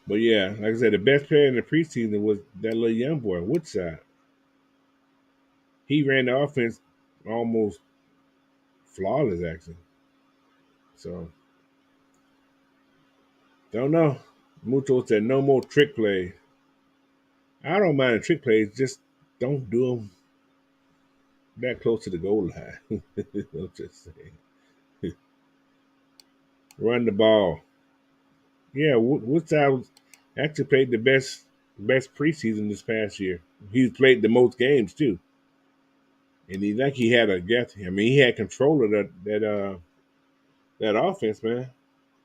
[SPEAKER 1] But yeah, like I said, the best player in the preseason was that little young boy, Woodside. He ran the offense almost flawless actually. So don't know. Mucho said no more trick plays. I don't mind the trick plays, just don't do them that close to the goal line. I'm just saying. Run the ball. Yeah, Woodside actually played the best preseason this past year. He's played the most games too, and he had a get. I mean, he had control of that offense, man.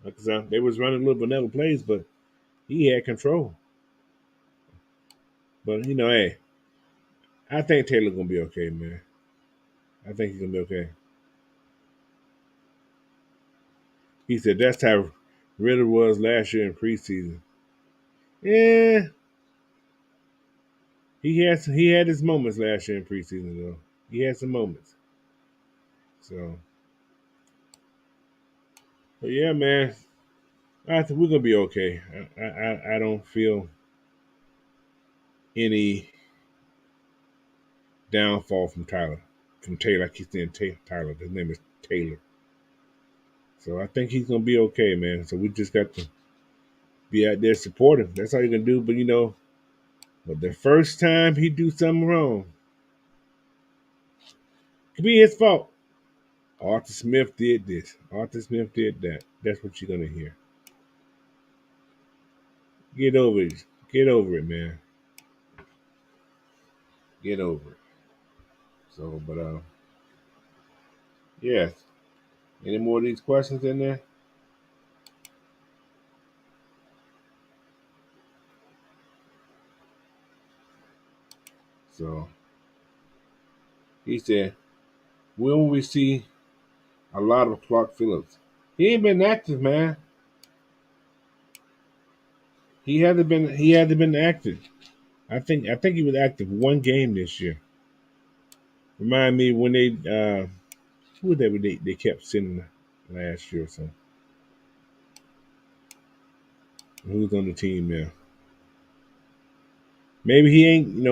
[SPEAKER 1] Because they was running little vanilla plays, but he had control. But hey, I think Taylor's gonna be okay, man. I think he's gonna be okay. He said that's how Ritter was last year in preseason. Yeah, he had his moments last year in preseason though. He had some moments. So, but yeah, man, I think we're gonna be okay. I don't feel any downfall from Tyler. From Taylor, I keep saying Tyler. His name is Taylor. So I think he's gonna be okay, man. So we just got to be out there supportive. That's all you can do. But the first time he do something wrong, it could be his fault. Arthur Smith did this. Arthur Smith did that. That's what you're gonna hear. Get over it. Get over it, man. Get over it. So, but yeah. Any more of these questions in there? So he said, when will we see a lot of Clark Phillips? He ain't been active, man. He hasn't been active. I think he was active one game this year. Remind me when who they kept sending last year or something. Who's on the team now? Maybe he ain't.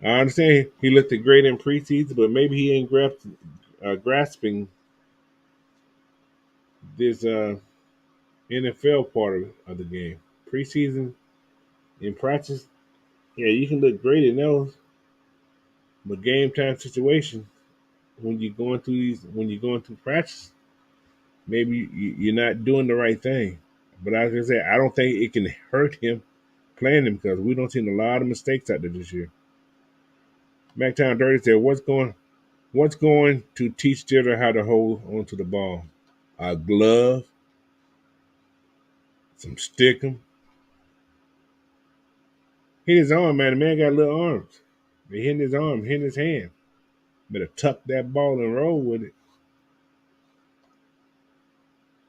[SPEAKER 1] I understand he looked great in preseason, but maybe he ain't grasping this NFL part of the game. Preseason in practice, yeah, you can look great in those, but game time situations when you're going through practice, maybe you're not doing the right thing. But as I said, I don't think it can hurt him playing him because we don't see a lot of mistakes out there this year. MacTown Dirty said, "What's going to teach Diller how to hold onto the ball? A glove, some stickum. Hit his arm, man. The man got little arms. They hitting his arm, hitting his hand. Better tuck that ball and roll with it.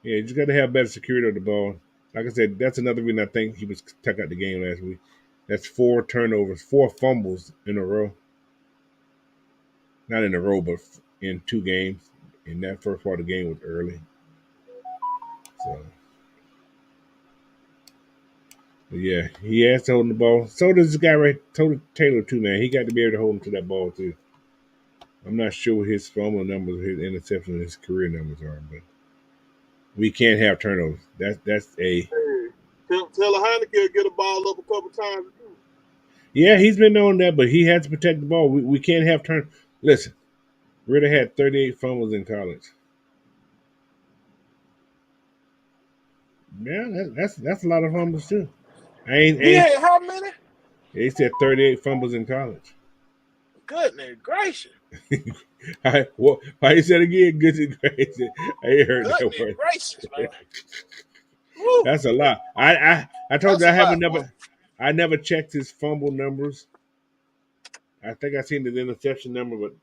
[SPEAKER 1] Yeah, you just got to have better security of the ball. Like I said, that's another reason I think he was took out the game last week. That's 4 turnovers, 4 fumbles in a row. Not in a row, but in 2 games. And that first part of the game was early. So, but yeah, he has to hold the ball. So does this guy Taylor too, man. He got to be able to hold him to that ball too. I'm not sure what his fumble numbers, his interception, and his career numbers are, but we can't have turnovers. That's a
[SPEAKER 2] Hey, tell Heineke to get a ball up a couple times.
[SPEAKER 1] yeah. He's been on that, but he has to protect the ball. We can't have turn. Listen, Ritter had 38 fumbles in college. Yeah, that's a lot of fumbles too. I
[SPEAKER 2] He
[SPEAKER 1] ain't.
[SPEAKER 2] had how many?
[SPEAKER 1] They said 38 fumbles in college.
[SPEAKER 2] Goodness gracious.
[SPEAKER 1] Why you said again? Goodness gracious! I ain't heard that
[SPEAKER 2] Goodness
[SPEAKER 1] word.
[SPEAKER 2] gracious, man. Woo,
[SPEAKER 1] That's a lot. I told
[SPEAKER 2] that's
[SPEAKER 1] you
[SPEAKER 2] a lot, boy.
[SPEAKER 1] I never checked his fumble numbers. I think I seen his interception number, but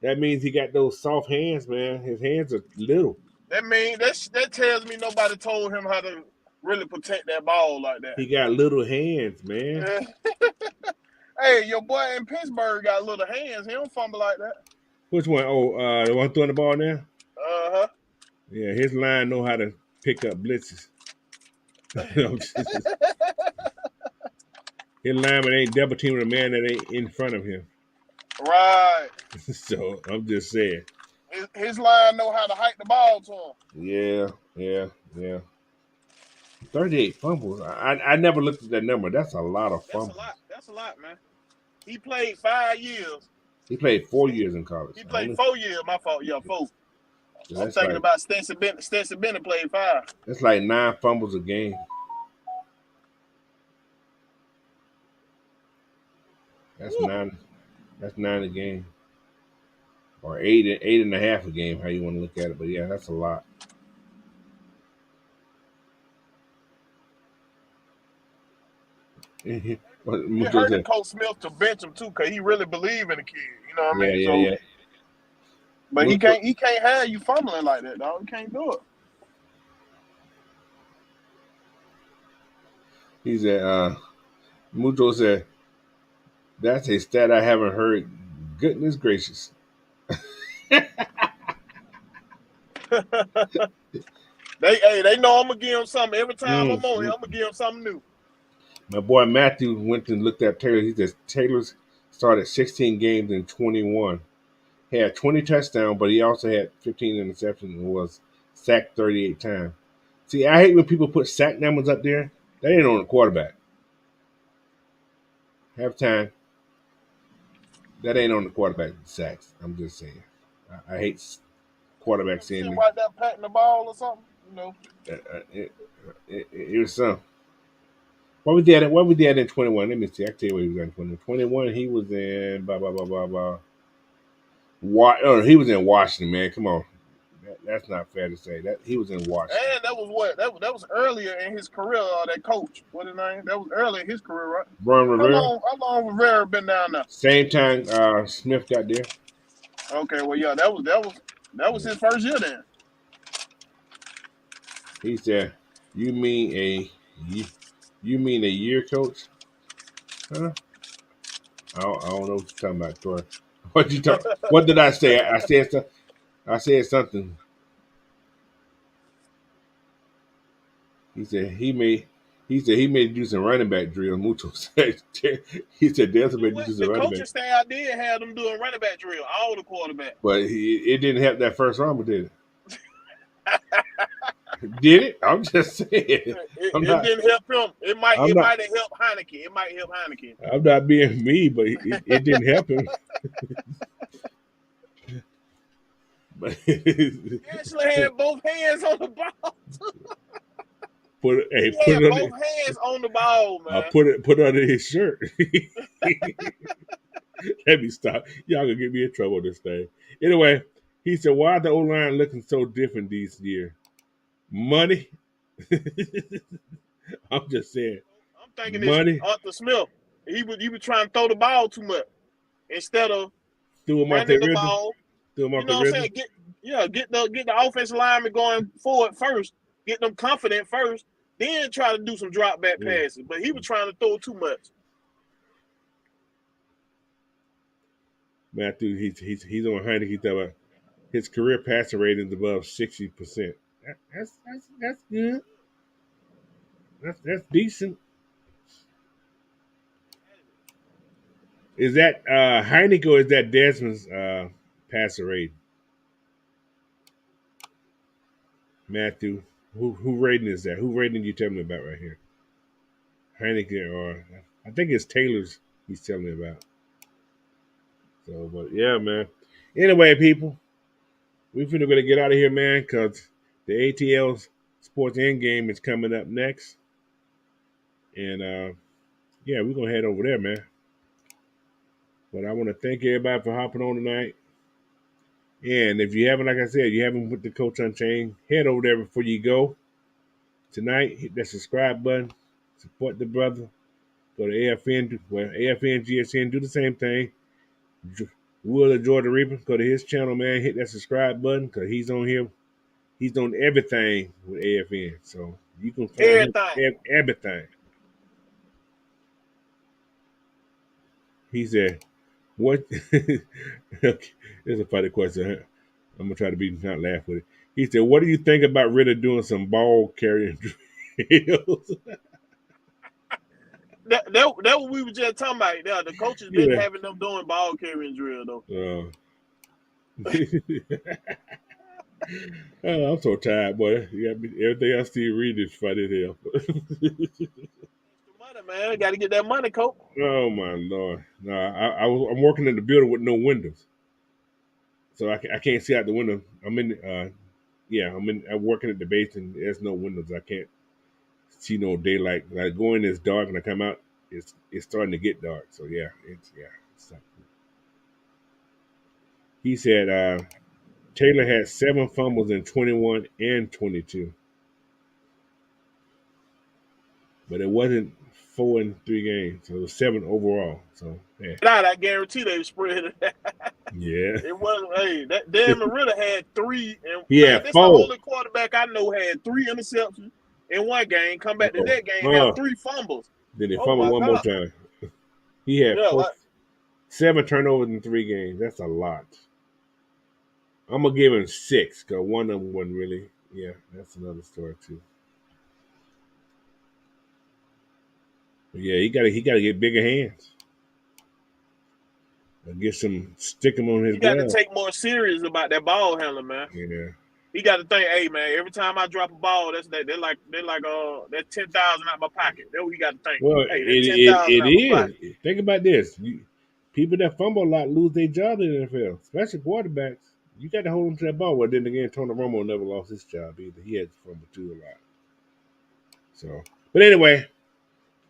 [SPEAKER 1] that means he got those soft hands, man. His hands are little.
[SPEAKER 2] That tells me nobody told him how to really protect that ball like that.
[SPEAKER 1] He got little hands, man.
[SPEAKER 2] Hey, your boy in Pittsburgh got little hands. He don't fumble like that.
[SPEAKER 1] Which one? Oh, the one throwing the ball now?
[SPEAKER 2] Uh
[SPEAKER 1] Yeah, his line know how to pick up blitzes. His lineman ain't double teaming a man that ain't in front of him.
[SPEAKER 2] Right.
[SPEAKER 1] So I'm just saying.
[SPEAKER 2] His line know how to hike the ball to him.
[SPEAKER 1] Yeah, yeah, yeah. 38 fumbles. I never looked at that number. That's a lot of
[SPEAKER 2] That's a
[SPEAKER 1] fumbles.
[SPEAKER 2] lot. That's a lot, man. He played 5 years.
[SPEAKER 1] He played 4 years in college.
[SPEAKER 2] He played
[SPEAKER 1] Only
[SPEAKER 2] 4 years. My fault. Yeah, 4.
[SPEAKER 1] so
[SPEAKER 2] I'm
[SPEAKER 1] that's
[SPEAKER 2] thinking
[SPEAKER 1] like
[SPEAKER 2] about Stetson Bennett. Stetson Bennett played 5.
[SPEAKER 1] 9 fumbles a game. That's
[SPEAKER 2] Woo.
[SPEAKER 1] 9. That's 9 a game, or eight and a half a game. How you want to look at it? But yeah, that's a lot. But
[SPEAKER 2] It
[SPEAKER 1] Mucho
[SPEAKER 2] hurt
[SPEAKER 1] said,
[SPEAKER 2] Coach Smith to bench him too, cause he really believe in the kid. You know what I
[SPEAKER 1] yeah,
[SPEAKER 2] mean?
[SPEAKER 1] yeah,
[SPEAKER 2] So,
[SPEAKER 1] yeah.
[SPEAKER 2] but
[SPEAKER 1] Mucho,
[SPEAKER 2] he can't have you fumbling like that, dog. He can't do it.
[SPEAKER 1] he said, Mucho said, that's a stat I haven't heard. Goodness gracious.
[SPEAKER 2] They know I'm gonna give him something every time I'm on here.
[SPEAKER 1] Mm.
[SPEAKER 2] I'm gonna give him something new.
[SPEAKER 1] My boy Matthew went and looked at Taylor. He says Taylor's started 16 games in 21. He had 20 touchdowns, but he also had 15 interceptions and was sacked 38 times. See, I hate when people put sack numbers up there. That ain't on the quarterback. Half time, that ain't on the quarterback sacks. I'm just saying. I hate quarterbacks
[SPEAKER 2] Ever see
[SPEAKER 1] saying
[SPEAKER 2] him
[SPEAKER 1] that.
[SPEAKER 2] right there patting the ball or something? You know.
[SPEAKER 1] It was some. What we did in 21? Let me see. I can tell you what he was in 21. 21, he was in blah blah blah blah blah. He was in Washington, man. Come on, that's not fair to say. That he was in Washington.
[SPEAKER 2] And that was what that was earlier in his career. That coach, what his name? That was early in his career, right?
[SPEAKER 1] Ron Rivera.
[SPEAKER 2] How long Rivera been down there?
[SPEAKER 1] Same time Smith got there.
[SPEAKER 2] Okay, well yeah, that was his first year then.
[SPEAKER 1] He said, "You mean you mean a year, coach? Huh? I don't know what you're talking about, Tori. What you talk? What did I say? I said something. He said he made do some running back drill. Mucho said he said
[SPEAKER 2] You
[SPEAKER 1] Delta
[SPEAKER 2] know
[SPEAKER 1] made do
[SPEAKER 2] what?
[SPEAKER 1] some
[SPEAKER 2] The
[SPEAKER 1] running back,
[SPEAKER 2] coaching staff did have them doing running back drill, all the quarterbacks.
[SPEAKER 1] but it didn't help that first rumble, did it? Did it? I'm just saying. I'm
[SPEAKER 2] It
[SPEAKER 1] not.
[SPEAKER 2] didn't help him.
[SPEAKER 1] I'm
[SPEAKER 2] It
[SPEAKER 1] not.
[SPEAKER 2] might have helped Heineke. It might help Heineke.
[SPEAKER 1] I'm not being me, but it didn't help him. But
[SPEAKER 2] He actually had both hands on the ball. He
[SPEAKER 1] put
[SPEAKER 2] had
[SPEAKER 1] it
[SPEAKER 2] both hands on the ball, man.
[SPEAKER 1] put it under his shirt. Let me stop. Y'all gonna get me in trouble with this thing. Anyway, he said, "Why the O line looking so different these years? Money." I'm just saying,
[SPEAKER 2] I'm thinking it's
[SPEAKER 1] money
[SPEAKER 2] Arthur Smith. He was trying to throw the ball too much instead of
[SPEAKER 1] threw him off
[SPEAKER 2] running
[SPEAKER 1] their
[SPEAKER 2] the
[SPEAKER 1] rhythm.
[SPEAKER 2] ball.
[SPEAKER 1] Threw him
[SPEAKER 2] You
[SPEAKER 1] off
[SPEAKER 2] know
[SPEAKER 1] their
[SPEAKER 2] what I'm
[SPEAKER 1] rhythm.
[SPEAKER 2] saying? Get the offensive lineman going forward first. Get them confident first. Then try to do some drop back
[SPEAKER 1] Mm.
[SPEAKER 2] passes. But he was trying to throw too much.
[SPEAKER 1] Matthew, he's on Heineken. He's about his career passing rating is above 60%. That's good. That's decent. Is that Heineken or is that Desmond's passer rating? Matthew, who rating is that? Who rating you telling me about right here? Heineken or I think it's Taylor's he's telling me about. So, but yeah, man. Anyway, people, we finna gonna get out of here, man, because the ATL Sports End game is coming up next, and yeah, we're gonna head over there, man. But I want to thank everybody for hopping on tonight. And if you haven't, like I said, you haven't put the Coach Unchained, head over there before you go tonight. Hit that subscribe button, support the brother. Go to AFN, well, AFN, GSN, do the same thing. Will of Jordan Reaper, go to his channel, man. Hit that subscribe button because he's on here. He's on everything with AFN. So you can find him
[SPEAKER 2] Everything.
[SPEAKER 1] everything. He said, what? Okay, it's a funny question. I'm going to try to be not laugh with it. He said, what do you think about Ritter doing some ball carrying drills?
[SPEAKER 2] That what we were just talking about. The coaches been
[SPEAKER 1] Yeah.
[SPEAKER 2] having them doing ball carrying drill though.
[SPEAKER 1] Oh, I'm so tired, boy. Everything I see read is funny as hell.
[SPEAKER 2] Money, man. Got to get that money, coach.
[SPEAKER 1] Oh my lord! No, I'm working in the building with no windows, so I can't see out the window. I'm in. I'm working at the base and there's no windows. I can't see no daylight. When I go in, it's dark, and I come out, it's starting to get dark. So yeah, It's like, he said Taylor had 7 fumbles in 21 and 22, but it wasn't 4 in 3 games. So it was 7 overall. So yeah,
[SPEAKER 2] I guarantee they spread it.
[SPEAKER 1] yeah.
[SPEAKER 2] It wasn't. Hey, that Dan Marilla had 3, and
[SPEAKER 1] He
[SPEAKER 2] man,
[SPEAKER 1] had
[SPEAKER 2] this the
[SPEAKER 1] 4.
[SPEAKER 2] only quarterback I know had 3 interceptions in one game. Come back to
[SPEAKER 1] Oh,
[SPEAKER 2] that game, have 3 fumbles.
[SPEAKER 1] then he
[SPEAKER 2] Oh
[SPEAKER 1] fumbled
[SPEAKER 2] my
[SPEAKER 1] one more
[SPEAKER 2] God!
[SPEAKER 1] time. He had
[SPEAKER 2] Yeah, like
[SPEAKER 1] 7 turnovers in 3 games. That's a lot. I'm gonna give him 6 because one of them wasn't really. Yeah, that's another story too. But yeah, he gotta get bigger hands. Or get some stick him on his
[SPEAKER 2] he got to
[SPEAKER 1] glove.
[SPEAKER 2] take more serious about that ball handling, man.
[SPEAKER 1] Yeah.
[SPEAKER 2] He got to think, hey man, every time I drop a ball, that's 10,000 out my pocket. That's what he got to think.
[SPEAKER 1] Well,
[SPEAKER 2] Hey, that's ten
[SPEAKER 1] it
[SPEAKER 2] thousand
[SPEAKER 1] it
[SPEAKER 2] out my pocket.
[SPEAKER 1] is. Think about this. People that fumble a lot lose their job in the NFL, especially quarterbacks. You got to hold them to that ball. Well, then again, Tony Romo never lost his job either. He had to fumble too a lot. So, but anyway,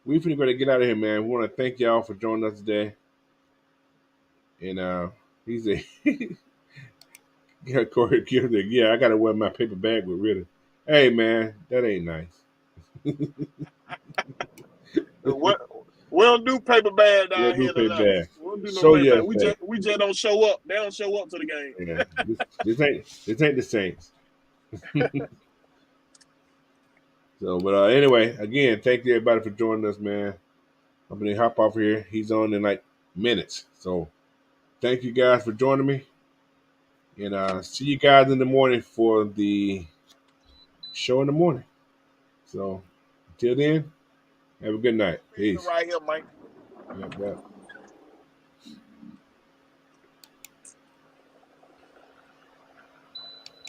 [SPEAKER 1] we finna go to get out of here, man. We want to thank y'all for joining us today. And he's a yeah, Corey Gilder. Yeah, I gotta wear my paper bag with Ritter. Hey man, that ain't nice.
[SPEAKER 2] What we don't do paper bag
[SPEAKER 1] We'll
[SPEAKER 2] down
[SPEAKER 1] do
[SPEAKER 2] here in
[SPEAKER 1] paper
[SPEAKER 2] Atlanta.
[SPEAKER 1] bag.
[SPEAKER 2] We don't do no
[SPEAKER 1] Show
[SPEAKER 2] paper
[SPEAKER 1] your
[SPEAKER 2] bag.
[SPEAKER 1] face.
[SPEAKER 2] We just don't show up. They don't show up to the game.
[SPEAKER 1] Yeah, this ain't the Saints. So, but anyway, again, thank you everybody for joining us, man. I'm gonna hop off here. He's on in like minutes. So, thank you guys for joining me, and see you guys in the morning for the show in the morning. So, until then, have a good night. Peace.
[SPEAKER 2] Right here, Mike.
[SPEAKER 1] Yep, yep.